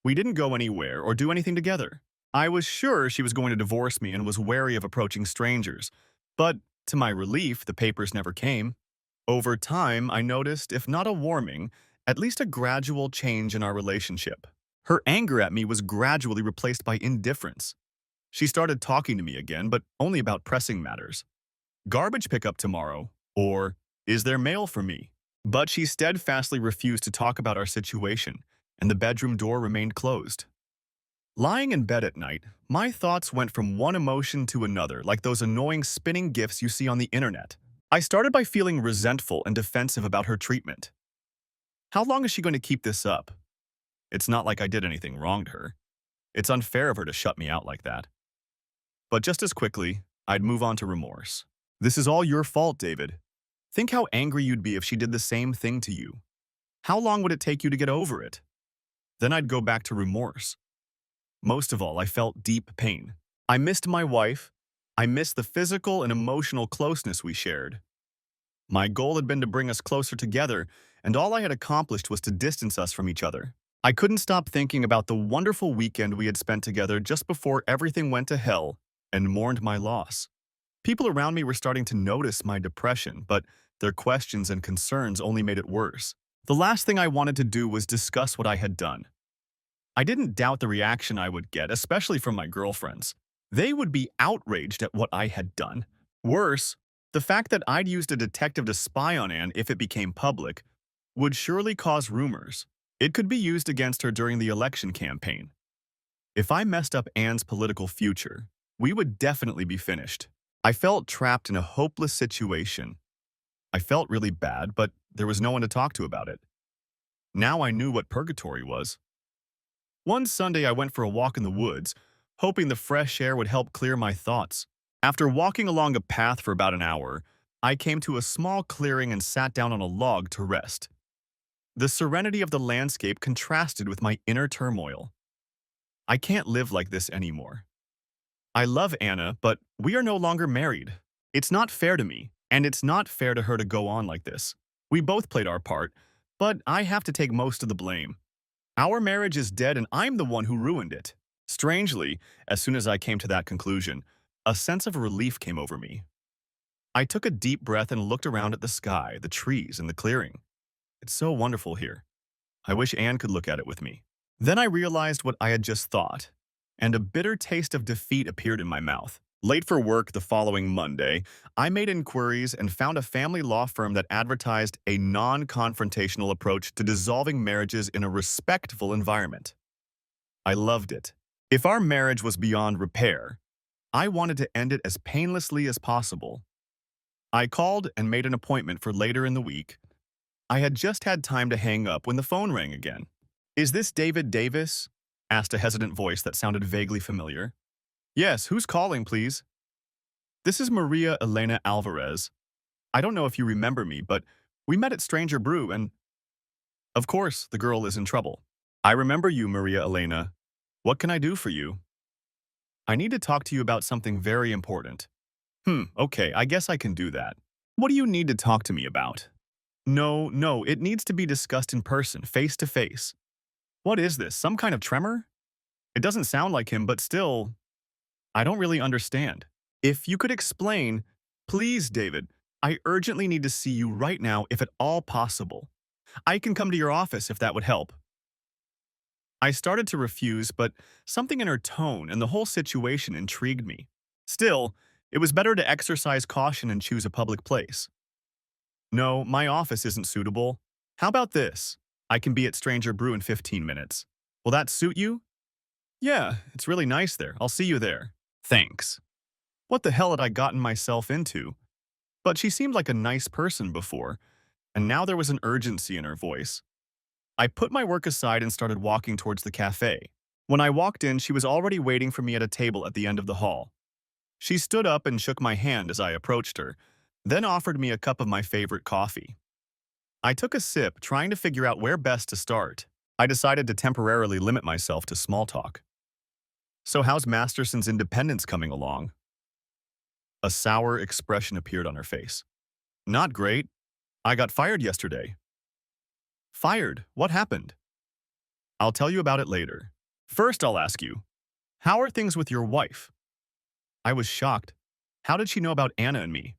We didn't go anywhere or do anything together. I was sure she was going to divorce me and was wary of approaching strangers. But, to my relief, the papers never came. Over time, I noticed, if not a warming, at least a gradual change in our relationship. Her anger at me was gradually replaced by indifference. She started talking to me again, but only about pressing matters. "Garbage pickup tomorrow," or "Is there mail for me?" But she steadfastly refused to talk about our situation, and the bedroom door remained closed. Lying in bed at night, my thoughts went from one emotion to another, like those annoying spinning GIFs you see on the internet. I started by feeling resentful and defensive about her treatment. How long is she going to keep this up? It's not like I did anything wrong to her. It's unfair of her to shut me out like that. But just as quickly, I'd move on to remorse. "This is all your fault, David. Think how angry you'd be if she did the same thing to you. How long would it take you to get over it?" Then I'd go back to remorse. Most of all, I felt deep pain. I missed my wife. I missed the physical and emotional closeness we shared. My goal had been to bring us closer together, and all I had accomplished was to distance us from each other. I couldn't stop thinking about the wonderful weekend we had spent together just before everything went to hell, and mourned my loss. People around me were starting to notice my depression, but their questions and concerns only made it worse. The last thing I wanted to do was discuss what I had done. I didn't doubt the reaction I would get, especially from my girlfriends. They would be outraged at what I had done. Worse, the fact that I'd used a detective to spy on Anne if it became public would surely cause rumors. It could be used against her during the election campaign. If I messed up Anne's political future, we would definitely be finished. I felt trapped in a hopeless situation. I felt really bad, but there was no one to talk to about it. Now I knew what purgatory was. One Sunday I went for a walk in the woods, hoping the fresh air would help clear my thoughts. After walking along a path for about an hour, I came to a small clearing and sat down on a log to rest. The serenity of the landscape contrasted with my inner turmoil. I can't live like this anymore. I love Anna, but we are no longer married. It's not fair to me, and it's not fair to her to go on like this. We both played our part, but I have to take most of the blame. Our marriage is dead and I'm the one who ruined it. Strangely, as soon as I came to that conclusion, a sense of relief came over me. I took a deep breath and looked around at the sky, the trees, and the clearing. It's so wonderful here. I wish Anne could look at it with me. Then I realized what I had just thought, and a bitter taste of defeat appeared in my mouth. Late for work the following Monday, I made inquiries and found a family law firm that advertised a non-confrontational approach to dissolving marriages in a respectful environment. I loved it. If our marriage was beyond repair, I wanted to end it as painlessly as possible. I called and made an appointment for later in the week. I had just had time to hang up when the phone rang again. "Is this David Davis?" asked a hesitant voice that sounded vaguely familiar. "Yes, who's calling, please?" "This is Maria Elena Alvarez. I don't know if you remember me, but we met at Stranger Brew and—" Of course, the girl is in trouble. "I remember you, Maria Elena. What can I do for you?" "I need to talk to you about something very important." Okay, I guess I can do that. What do you need to talk to me about?" No, it needs to be discussed in person, face to face." "What is this, some kind of tremor?" "It doesn't sound like him, but still, I don't really understand." "If you could explain, please, David. I urgently need to see you right now, if at all possible. I can come to your office if that would help." I started to refuse, but something in her tone and the whole situation intrigued me. Still, it was better to exercise caution and choose a public place. "No, my office isn't suitable. How about this? I can be at Stranger Brew in 15 minutes. Will that suit you?" "Yeah, it's really nice there. I'll see you there." "Thanks." What the hell had I gotten myself into? But she seemed like a nice person before, and now there was an urgency in her voice. I put my work aside and started walking towards the cafe. When I walked in, she was already waiting for me at a table at the end of the hall. She stood up and shook my hand as I approached her, then offered me a cup of my favorite coffee. I took a sip, trying to figure out where best to start. I decided to temporarily limit myself to small talk. "So how's Masterson's independence coming along?" A sour expression appeared on her face. "Not great. I got fired yesterday." "Fired? What happened?" "I'll tell you about it later. First, I'll ask you, how are things with your wife?" I was shocked. How did she know about Anna and me?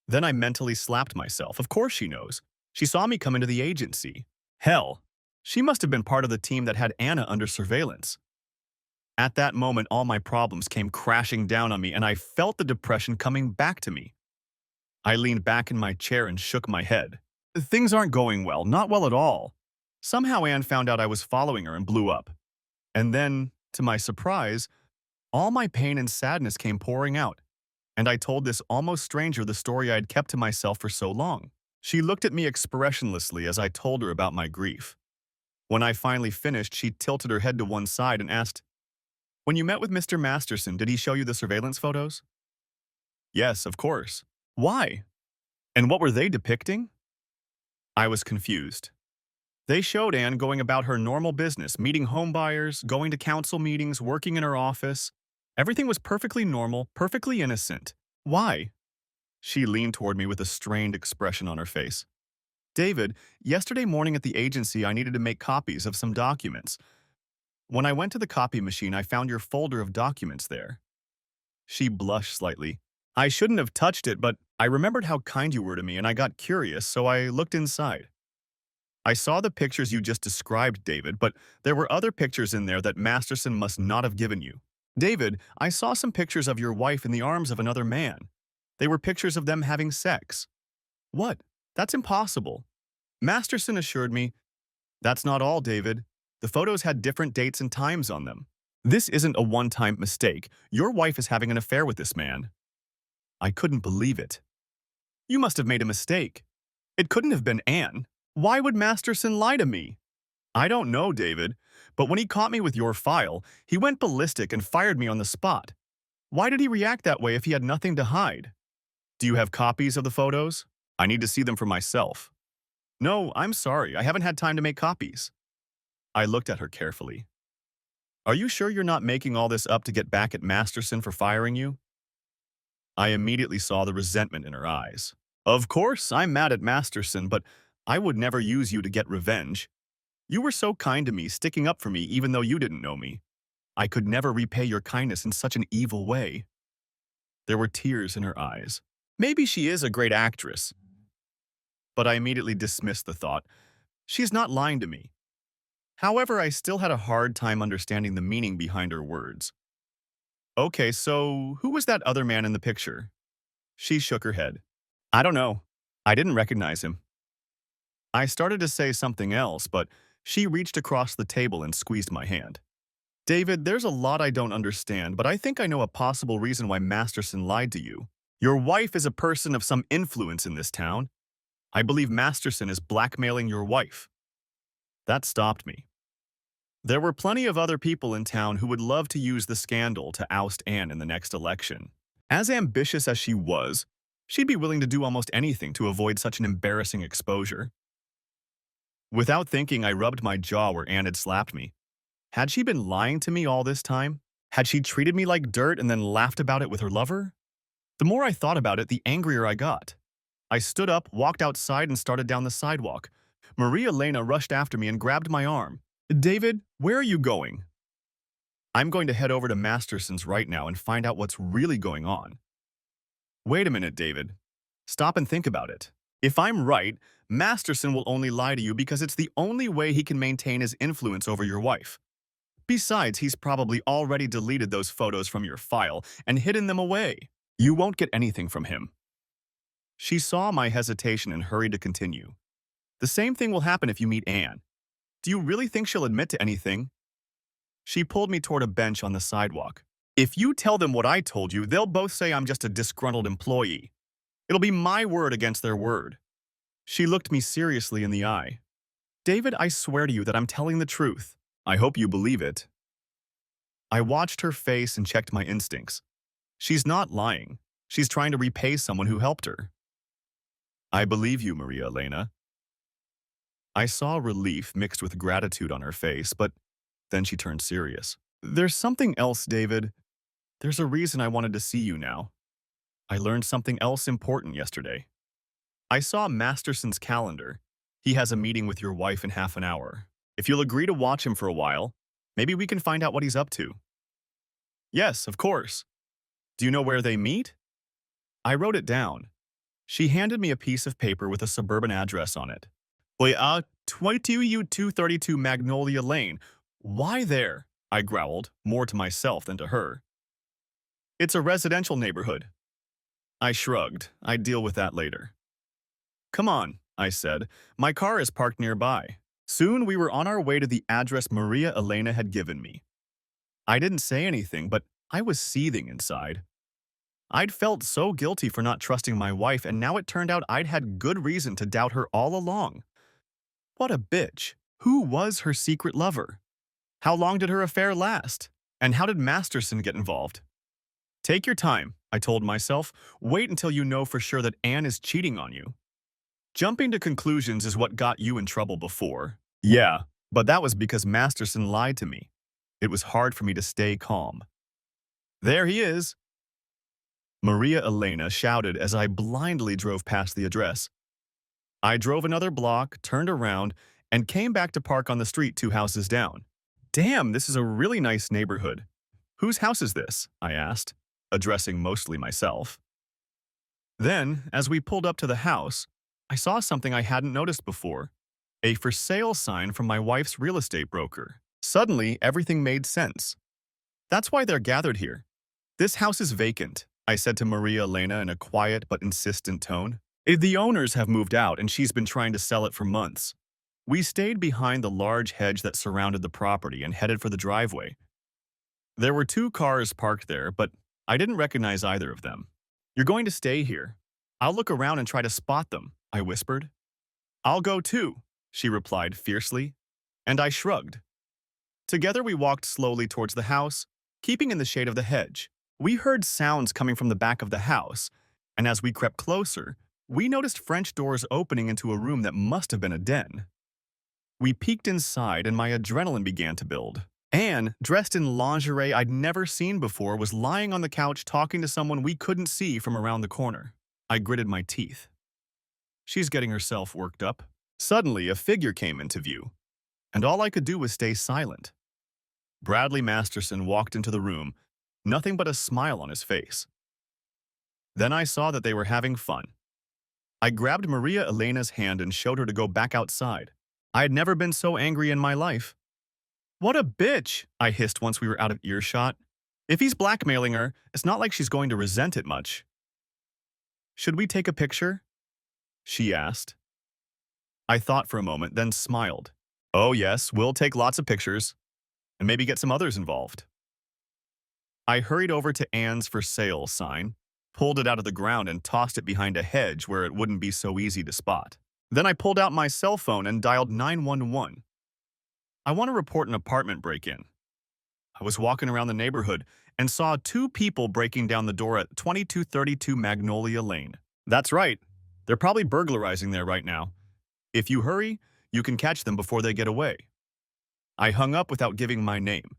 Then I mentally slapped myself. Of course she knows. She saw me come into the agency. Hell, she must have been part of the team that had Anna under surveillance. At that moment, all my problems came crashing down on me, and I felt the depression coming back to me. I leaned back in my chair and shook my head. Things aren't going well, not well at all. Somehow Anne found out I was following her and blew up. And then, to my surprise, all my pain and sadness came pouring out, and I told this almost stranger the story I had kept to myself for so long. She looked at me expressionlessly as I told her about my grief. When I finally finished, she tilted her head to one side and asked, "When you met with Mr. Masterson, did he show you the surveillance photos?" "Yes, of course." "Why? And what were they depicting?" I was confused. "They showed Anne going about her normal business, meeting homebuyers, going to council meetings, working in her office. Everything was perfectly normal, perfectly innocent. Why?" She leaned toward me with a strained expression on her face. "David, yesterday morning at the agency, I needed to make copies of some documents. When I went to the copy machine, I found your folder of documents there." She blushed slightly. "I shouldn't have touched it, but I remembered how kind you were to me and I got curious, so I looked inside." I saw the pictures you just described, David, but there were other pictures in there that Masterson must not have given you. David, I saw some pictures of your wife in the arms of another man. They were pictures of them having sex. What? That's impossible. Masterson assured me, that's not all, David. The photos had different dates and times on them. This isn't a one-time mistake. Your wife is having an affair with this man. I couldn't believe it. You must have made a mistake. It couldn't have been Anne. Why would Masterson lie to me? I don't know, David, but when he caught me with your file, he went ballistic and fired me on the spot. Why did he react that way if he had nothing to hide? Do you have copies of the photos? I need to see them for myself. No, I'm sorry, I haven't had time to make copies. I looked at her carefully. Are you sure you're not making all this up to get back at Masterson for firing you? I immediately saw the resentment in her eyes. Of course, I'm mad at Masterson, but I would never use you to get revenge. You were so kind to me, sticking up for me even though you didn't know me. I could never repay your kindness in such an evil way. There were tears in her eyes. Maybe she is a great actress. But I immediately dismissed the thought. She's not lying to me. However, I still had a hard time understanding the meaning behind her words. Okay, so who was that other man in the picture? She shook her head. I don't know. I didn't recognize him. I started to say something else, but she reached across the table and squeezed my hand. David, there's a lot I don't understand, but I think I know a possible reason why Masterson lied to you. Your wife is a person of some influence in this town. I believe Masterson is blackmailing your wife. That stopped me. There were plenty of other people in town who would love to use the scandal to oust Anne in the next election. As ambitious as she was, she'd be willing to do almost anything to avoid such an embarrassing exposure. Without thinking, I rubbed my jaw where Anne had slapped me. Had she been lying to me all this time? Had she treated me like dirt and then laughed about it with her lover? The more I thought about it, the angrier I got. I stood up, walked outside, and started down the sidewalk. Maria Elena rushed after me and grabbed my arm. David, where are you going? I'm going to head over to Masterson's right now and find out what's really going on. Wait a minute, David. Stop and think about it. If I'm right, Masterson will only lie to you because it's the only way he can maintain his influence over your wife. Besides, he's probably already deleted those photos from your file and hidden them away. You won't get anything from him. She saw my hesitation and hurried to continue. The same thing will happen if you meet Anne. Do you really think she'll admit to anything? She pulled me toward a bench on the sidewalk. If you tell them what I told you, they'll both say I'm just a disgruntled employee. It'll be my word against their word. She looked me seriously in the eye. David, I swear to you that I'm telling the truth. I hope you believe it. I watched her face and checked my instincts. She's not lying. She's trying to repay someone who helped her. I believe you, Maria Elena. I saw relief mixed with gratitude on her face, but then she turned serious. There's something else, David. There's a reason I wanted to see you now. I learned something else important yesterday. I saw Masterson's calendar. He has a meeting with your wife in half an hour. If you'll agree to watch him for a while, maybe we can find out what he's up to. Yes, of course. Do you know where they meet? I wrote it down. She handed me a piece of paper with a suburban address on it. 22U232 Magnolia Lane. Why there? I growled, more to myself than to her. It's a residential neighborhood. I shrugged. I'd deal with that later. Come on, I said. My car is parked nearby. Soon we were on our way to the address Maria Elena had given me. I didn't say anything, but I was seething inside. I'd felt so guilty for not trusting my wife, and now it turned out I'd had good reason to doubt her all along. What a bitch. Who was her secret lover? How long did her affair last? And how did Masterson get involved? Take your time, I told myself. Wait until you know for sure that Anne is cheating on you. Jumping to conclusions is what got you in trouble before. Yeah, but that was because Masterson lied to me. It was hard for me to stay calm. There he is. Maria Elena shouted as I blindly drove past the address. I drove another block, turned around, and came back to park on the street 2 houses down. Damn, this is a really nice neighborhood. Whose house is this? I asked, addressing mostly myself. Then, as we pulled up to the house, I saw something I hadn't noticed before. A for sale sign from my wife's real estate broker. Suddenly, everything made sense. That's why they're gathered here. This house is vacant, I said to Maria Elena in a quiet but insistent tone. The owners have moved out and she's been trying to sell it for months. We stayed behind the large hedge that surrounded the property and headed for the driveway. There were two cars parked there, but I didn't recognize either of them. You're going to stay here. I'll look around and try to spot them, I whispered. I'll go too, she replied fiercely, and I shrugged. Together we walked slowly towards the house, keeping in the shade of the hedge. We heard sounds coming from the back of the house, and as we crept closer, we noticed French doors opening into a room that must have been a den. We peeked inside and my adrenaline began to build. Anne, dressed in lingerie I'd never seen before, was lying on the couch talking to someone we couldn't see from around the corner. I gritted my teeth. She's getting herself worked up. Suddenly, a figure came into view, and all I could do was stay silent. Bradley Masterson walked into the room, nothing but a smile on his face. Then I saw that they were having fun. I grabbed Maria Elena's hand and showed her to go back outside. I had never been so angry in my life. What a bitch, I hissed once we were out of earshot. If he's blackmailing her, it's not like she's going to resent it much. Should we take a picture? She asked. I thought for a moment, then smiled. Oh yes, we'll take lots of pictures, and maybe get some others involved. I hurried over to Anne's for sale sign, pulled it out of the ground and tossed it behind a hedge where it wouldn't be so easy to spot. Then I pulled out my cell phone and dialed 911. I want to report an apartment break-in. I was walking around the neighborhood and saw two people breaking down the door at 2232 Magnolia Lane. That's right. They're probably burglarizing there right now. If you hurry, you can catch them before they get away. I hung up without giving my name,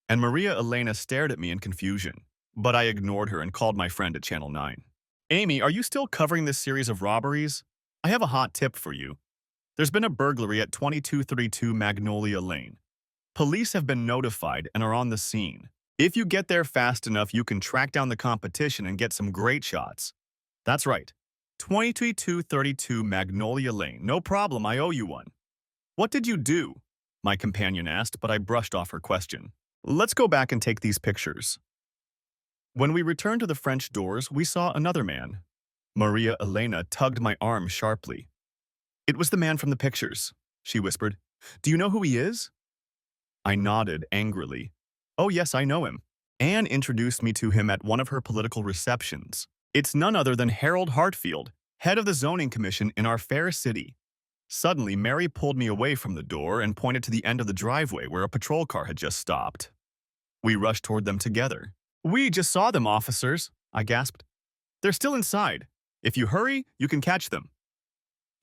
and Maria Elena stared at me in confusion. But I ignored her and called my friend at Channel 9. Amy, are you still covering this series of robberies? I have a hot tip for you. There's been a burglary at 2232 Magnolia Lane. Police have been notified and are on the scene. If you get there fast enough, you can track down the competition and get some great shots. That's right. 2232 Magnolia Lane. No problem, I owe you one. What did you do? My companion asked, but I brushed off her question. Let's go back and take these pictures. When we returned to the French doors, we saw another man. Maria Elena tugged my arm sharply. It was the man from the pictures, she whispered. Do you know who he is? I nodded angrily. Oh yes, I know him. Anne introduced me to him at one of her political receptions. It's none other than Harold Hartfield, head of the zoning commission in our fair city. Suddenly, Mary pulled me away from the door and pointed to the end of the driveway where a patrol car had just stopped. We rushed toward them together. We just saw them, officers, I gasped. They're still inside. If you hurry, you can catch them.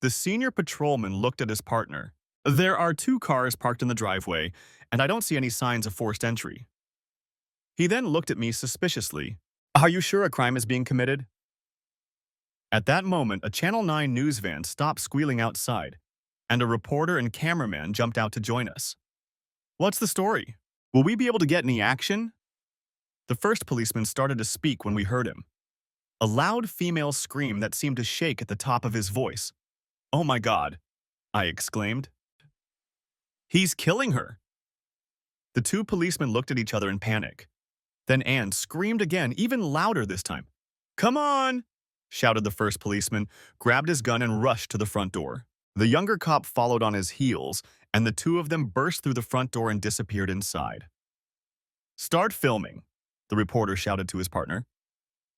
The senior patrolman looked at his partner. There are two cars parked in the driveway, and I don't see any signs of forced entry. He then looked at me suspiciously. Are you sure a crime is being committed? At that moment, a Channel 9 news van stopped squealing outside, and a reporter and cameraman jumped out to join us. What's the story? Will we be able to get any action? The first policeman started to speak when we heard him. A loud female scream that seemed to shake at the top of his voice. Oh my God, I exclaimed. He's killing her. The two policemen looked at each other in panic. Then Anne screamed again, even louder this time. Come on, shouted the first policeman, grabbed his gun and rushed to the front door. The younger cop followed on his heels, and the two of them burst through the front door and disappeared inside. Start filming, the reporter shouted to his partner.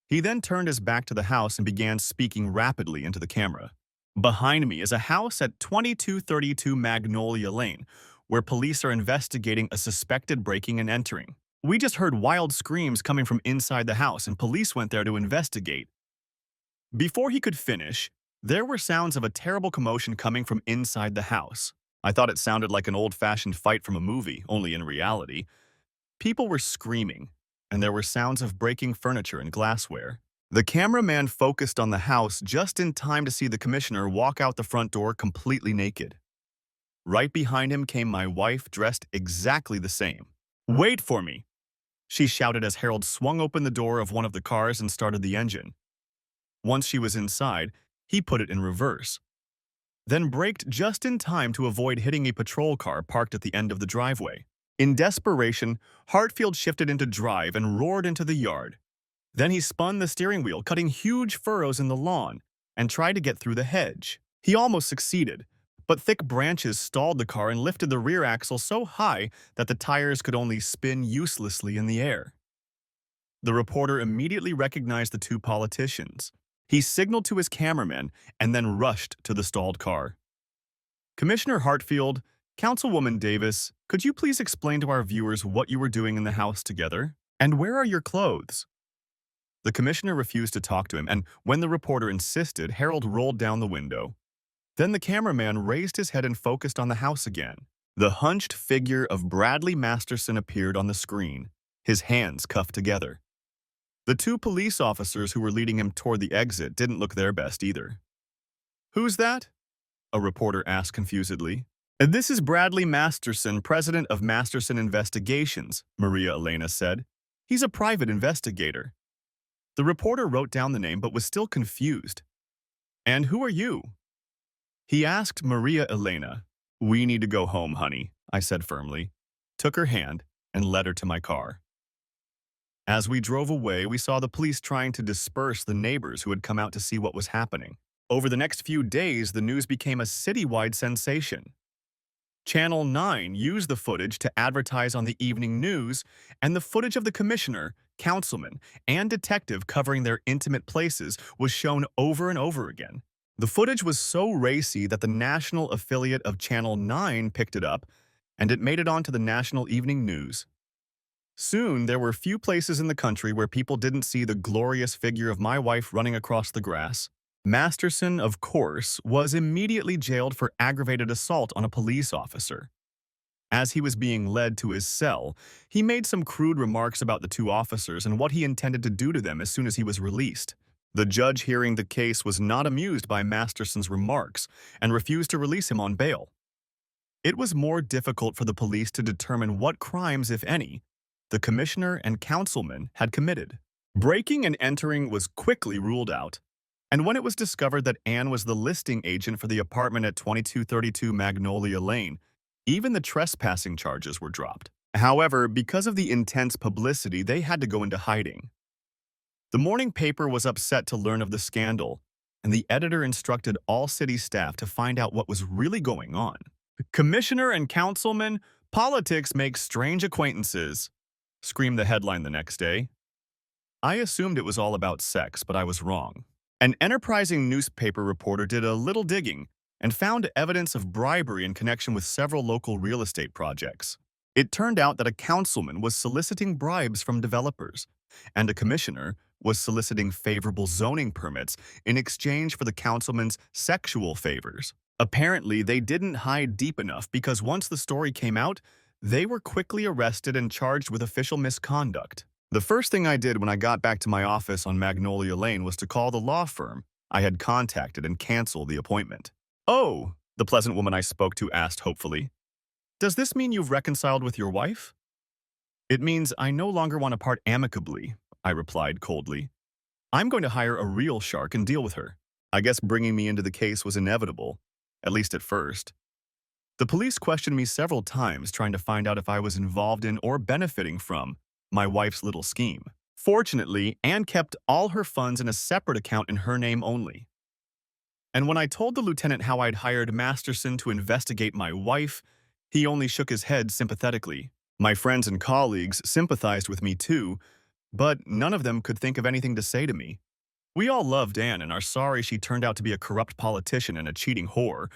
He then turned his back to the house and began speaking rapidly into the camera. Behind me is a house at 2232 Magnolia Lane, where police are investigating a suspected breaking and entering. We just heard wild screams coming from inside the house, and police went there to investigate. Before he could finish, there were sounds of a terrible commotion coming from inside the house. I thought it sounded like an old-fashioned fight from a movie, only in reality. People were screaming, and there were sounds of breaking furniture and glassware. The cameraman focused on the house just in time to see the commissioner walk out the front door completely naked. Right behind him came my wife, dressed exactly the same. Wait for me, she shouted as Harold swung open the door of one of the cars and started the engine. Once she was inside, he put it in reverse. then braked just in time to avoid hitting a patrol car parked at the end of the driveway. In desperation, Hartfield shifted into drive and roared into the yard. Then he spun the steering wheel, cutting huge furrows in the lawn, and tried to get through the hedge. He almost succeeded, but thick branches stalled the car and lifted the rear axle so high that the tires could only spin uselessly in the air. The reporter immediately recognized the two politicians. He signaled to his cameraman and then rushed to the stalled car. Commissioner Hartfield, Councilwoman Davis, could you please explain to our viewers what you were doing in the house together? And where are your clothes? The commissioner refused to talk to him, and when the reporter insisted, Harold rolled down the window. Then the cameraman raised his head and focused on the house again. The hunched figure of Bradley Masterson appeared on the screen, his hands cuffed together. The two police officers who were leading him toward the exit didn't look their best either. "Who's that?" a reporter asked confusedly. "This is Bradley Masterson, president of Masterson Investigations," Maria Elena said. "He's a private investigator." The reporter wrote down the name but was still confused. "And who are you?" He asked Maria Elena. "We need to go home, honey," I said firmly, took her hand, and led her to my car. As we drove away, we saw the police trying to disperse the neighbors who had come out to see what was happening. Over the next few days, the news became a citywide sensation. Channel 9 used the footage to advertise on the evening news, and the footage of the commissioner, councilman, and detective covering their intimate places was shown over and over again. The footage was so racy that the national affiliate of Channel 9 picked it up, and it made it onto the national evening news. Soon, there were few places in the country where people didn't see the glorious figure of my wife running across the grass. Masterson, of course, was immediately jailed for aggravated assault on a police officer. As he was being led to his cell, he made some crude remarks about the two officers and what he intended to do to them as soon as he was released. The judge hearing the case was not amused by Masterson's remarks and refused to release him on bail. It was more difficult for the police to determine what crimes, if any, the commissioner and councilman had committed. Breaking and entering was quickly ruled out, and when it was discovered that Anne was the listing agent for the apartment at 2232 Magnolia Lane, even the trespassing charges were dropped. However, because of the intense publicity, they had to go into hiding. The morning paper was upset to learn of the scandal, and the editor instructed all city staff to find out what was really going on. "Commissioner and councilman, politics makes strange acquaintances," screamed the headline the next day. I assumed it was all about sex, but I was wrong. An enterprising newspaper reporter did a little digging and found evidence of bribery in connection with several local real estate projects. It turned out that a councilman was soliciting bribes from developers, and a commissioner was soliciting favorable zoning permits in exchange for the councilman's sexual favors. Apparently, they didn't hide deep enough because once the story came out, they were quickly arrested and charged with official misconduct. The first thing I did when I got back to my office on Magnolia Lane was to call the law firm I had contacted and cancel the appointment. "Oh," the pleasant woman I spoke to asked hopefully, "does this mean you've reconciled with your wife?" "It means I no longer want to part amicably," I replied coldly. "I'm going to hire a real shark and deal with her." I guess bringing me into the case was inevitable, at least at first. The police questioned me several times trying to find out if I was involved in or benefiting from my wife's little scheme. Fortunately, Anne kept all her funds in a separate account in her name only. And when I told the lieutenant how I'd hired Masterson to investigate my wife, he only shook his head sympathetically. My friends and colleagues sympathized with me too, but none of them could think of anything to say to me. We all loved Anne and are sorry she turned out to be a corrupt politician and a cheating whore,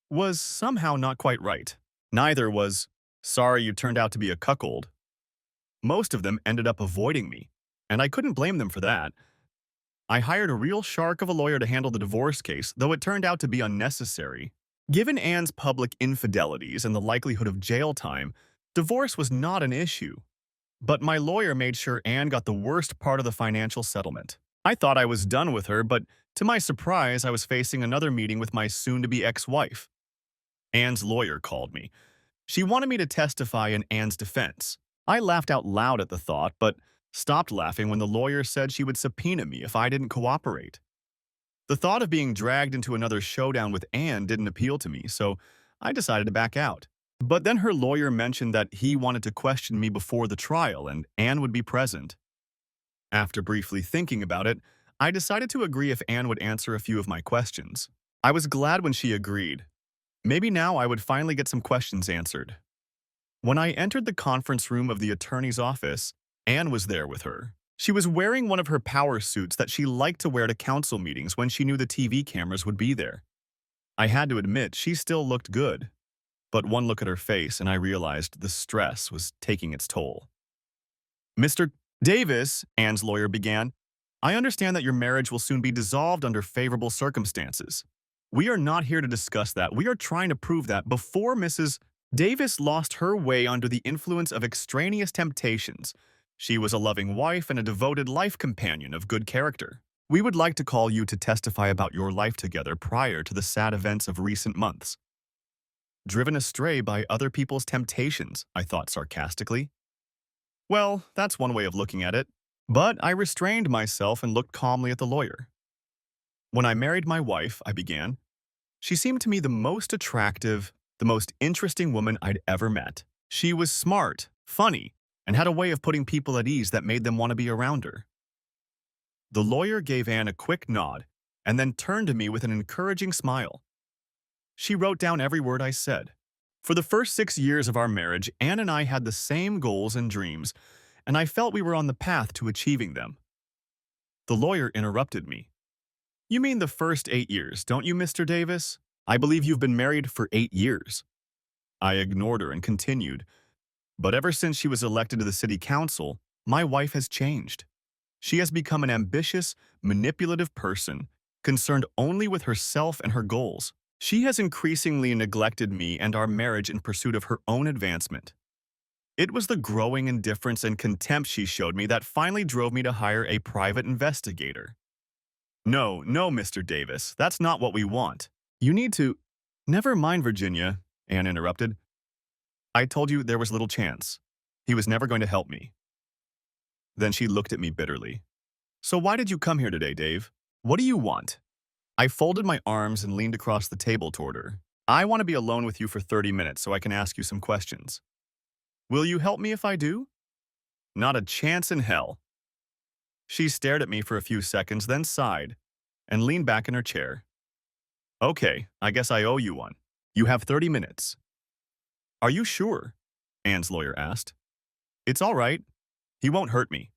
was somehow not quite right. Neither was, "Sorry you turned out to be a cuckold." Most of them ended up avoiding me, and I couldn't blame them for that. I hired a real shark of a lawyer to handle the divorce case, though it turned out to be unnecessary. Given Anne's public infidelities and the likelihood of jail time, divorce was not an issue. But my lawyer made sure Anne got the worst part of the financial settlement. I thought I was done with her, but to my surprise, I was facing another meeting with my soon-to-be ex-wife. Anne's lawyer called me. She wanted me to testify in Anne's defense. I laughed out loud at the thought, but stopped laughing when the lawyer said she would subpoena me if I didn't cooperate. The thought of being dragged into another showdown with Anne didn't appeal to me, so I decided to back out. But then her lawyer mentioned that he wanted to question me before the trial and Anne would be present. After briefly thinking about it, I decided to agree if Anne would answer a few of my questions. I was glad when she agreed. Maybe now I would finally get some questions answered. When I entered the conference room of the attorney's office, Anne was there with her. She was wearing one of her power suits that she liked to wear to council meetings when she knew the TV cameras would be there. I had to admit, she still looked good. But one look at her face and I realized the stress was taking its toll. Mr. Davis, Anne's lawyer began, I understand that your marriage will soon be dissolved under favorable circumstances. We are not here to discuss that. We are trying to prove that before Mrs. Davis lost her way under the influence of extraneous temptations, she was a loving wife and a devoted life companion of good character. We would like to call you to testify about your life together prior to the sad events of recent months. Driven astray by other people's temptations, I thought sarcastically. Well, that's one way of looking at it. But I restrained myself and looked calmly at the lawyer. When I married my wife, I began, she seemed to me the most attractive, the most interesting woman I'd ever met. She was smart, funny, and had a way of putting people at ease that made them want to be around her. The lawyer gave Anne a quick nod and then turned to me with an encouraging smile. She wrote down every word I said. For the first 6 years of our marriage, Anne and I had the same goals and dreams, and I felt we were on the path to achieving them. The lawyer interrupted me. You mean the first 8 years, don't you, Mr. Davis? I believe you've been married for 8 years. I ignored her and continued. But ever since she was elected to the city council, my wife has changed. She has become an ambitious, manipulative person, concerned only with herself and her goals. She has increasingly neglected me and our marriage in pursuit of her own advancement. It was the growing indifference and contempt she showed me that finally drove me to hire a private investigator. No, Mr. Davis, that's not what we want. You need to— Never mind, Virginia, Anne interrupted. I told you there was little chance. He was never going to help me. Then she looked at me bitterly. So why did you come here today, Dave? What do you want? I folded my arms and leaned across the table toward her. I want to be alone with you for 30 minutes so I can ask you some questions. Will you help me if I do? Not a chance in hell. She stared at me for a few seconds, then sighed and leaned back in her chair. Okay, I guess I owe you one. You have 30 minutes. Are you sure? Anne's lawyer asked. It's all right. He won't hurt me.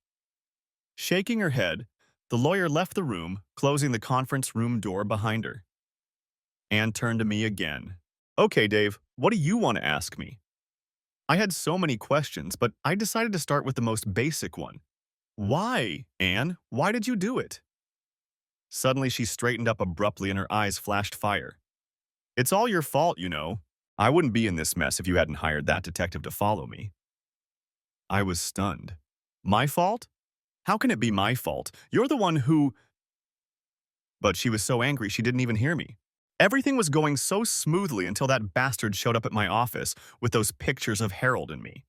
Shaking her head, the lawyer left the room, closing the conference room door behind her. Anne turned to me again. Okay, Dave, what do you want to ask me? I had so many questions, but I decided to start with the most basic one. Why, Anne? Why did you do it? Suddenly, she straightened up abruptly and her eyes flashed fire. It's all your fault, you know. I wouldn't be in this mess if you hadn't hired that detective to follow me. I was stunned. My fault? How can it be my fault? You're the one who— But she was so angry she didn't even hear me. Everything was going so smoothly until that bastard showed up at my office with those pictures of Harold and me.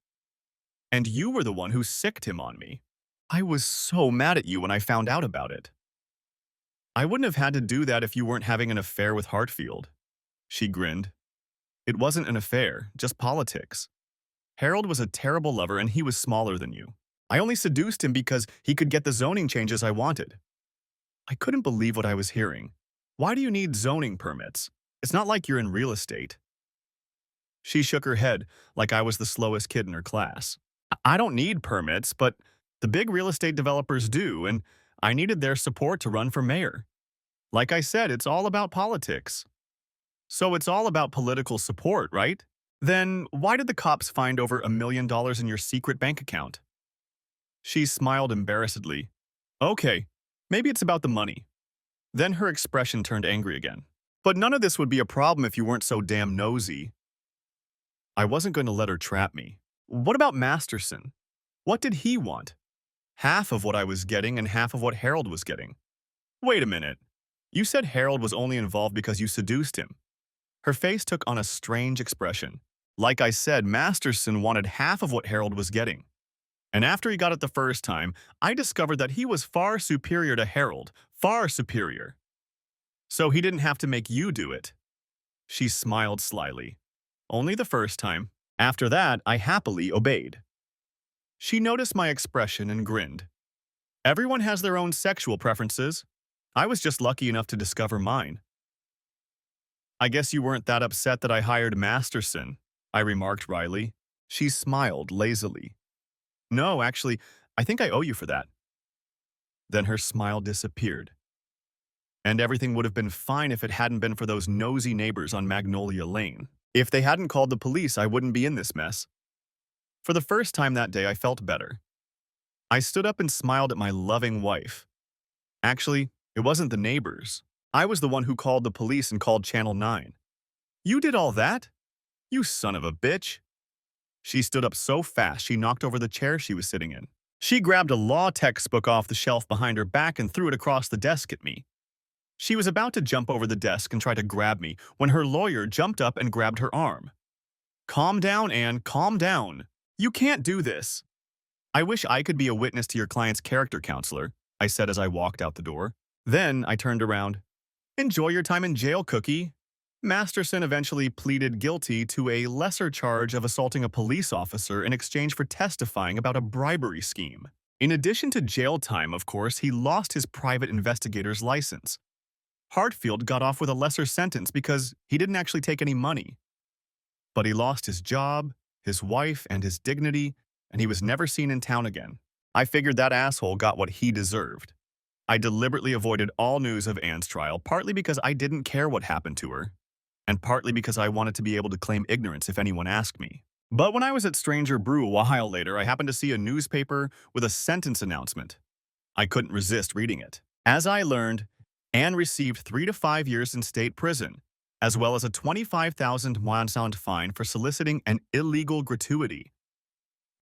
And you were the one who sicked him on me. I was so mad at you when I found out about it. I wouldn't have had to do that if you weren't having an affair with Hartfield. She grinned. It wasn't an affair, just politics. Harold was a terrible lover and he was smaller than you. I only seduced him because he could get the zoning changes I wanted. I couldn't believe what I was hearing. Why do you need zoning permits? It's not like you're in real estate. She shook her head like I was the slowest kid in her class. I don't need permits, but the big real estate developers do, and I needed their support to run for mayor. Like I said, it's all about politics. So it's all about political support, right? Then why did the cops find over $1 million in your secret bank account? She smiled embarrassedly. Okay, maybe it's about the money. Then her expression turned angry again. But none of this would be a problem if you weren't so damn nosy. I wasn't going to let her trap me. What about Masterson? What did he want? Half of what I was getting and half of what Harold was getting. Wait a minute. You said Harold was only involved because you seduced him. Her face took on a strange expression. Like I said, Masterson wanted half of what Harold was getting. And after he got it the first time, I discovered that he was far superior to Harold, far superior. So he didn't have to make you do it. She smiled slyly. Only the first time. After that, I happily obeyed. She noticed my expression and grinned. Everyone has their own sexual preferences. I was just lucky enough to discover mine. I guess you weren't that upset that I hired Masterson, I remarked wryly. She smiled lazily. No, actually, I think I owe you for that. Then her smile disappeared. And everything would have been fine if it hadn't been for those nosy neighbors on Magnolia Lane. If they hadn't called the police, I wouldn't be in this mess. For the first time that day, I felt better. I stood up and smiled at my loving wife. Actually, it wasn't the neighbors. I was the one who called the police and called Channel 9. You did all that? You son of a bitch. She stood up so fast she knocked over the chair she was sitting in. She grabbed a law textbook off the shelf behind her back and threw it across the desk at me. She was about to jump over the desk and try to grab me when her lawyer jumped up and grabbed her arm. Calm down, Anne, calm down. You can't do this. I wish I could be a witness to your client's character counselor, I said as I walked out the door. Then I turned around. Enjoy your time in jail, Cookie. Masterson eventually pleaded guilty to a lesser charge of assaulting a police officer in exchange for testifying about a bribery scheme. In addition to jail time, of course, he lost his private investigator's license. Hartfield got off with a lesser sentence because he didn't actually take any money. But he lost his job, his wife, and his dignity, and he was never seen in town again. I figured that asshole got what he deserved. I deliberately avoided all news of Anne's trial, partly because I didn't care what happened to her, and partly because I wanted to be able to claim ignorance if anyone asked me. But when I was at Stranger Brew a while later, I happened to see a newspaper with a sentence announcement. I couldn't resist reading it. As I learned, Anne received 3 to 5 years in state prison, as well as a 25,000 won fine for soliciting an illegal gratuity.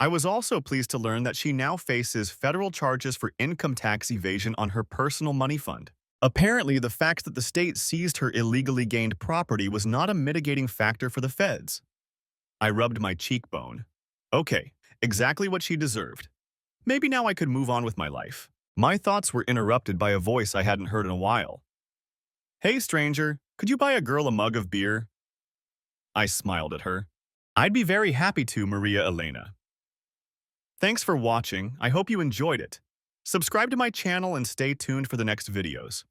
I was also pleased to learn that she now faces federal charges for income tax evasion on her personal money fund. Apparently, the fact that the state seized her illegally gained property was not a mitigating factor for the feds. I rubbed my cheekbone. Okay, exactly what she deserved. Maybe now I could move on with my life. My thoughts were interrupted by a voice I hadn't heard in a while. Hey, stranger, could you buy a girl a mug of beer? I smiled at her. I'd be very happy to, Maria Elena. Thanks for watching. I hope you enjoyed it. Subscribe to my channel and stay tuned for the next videos.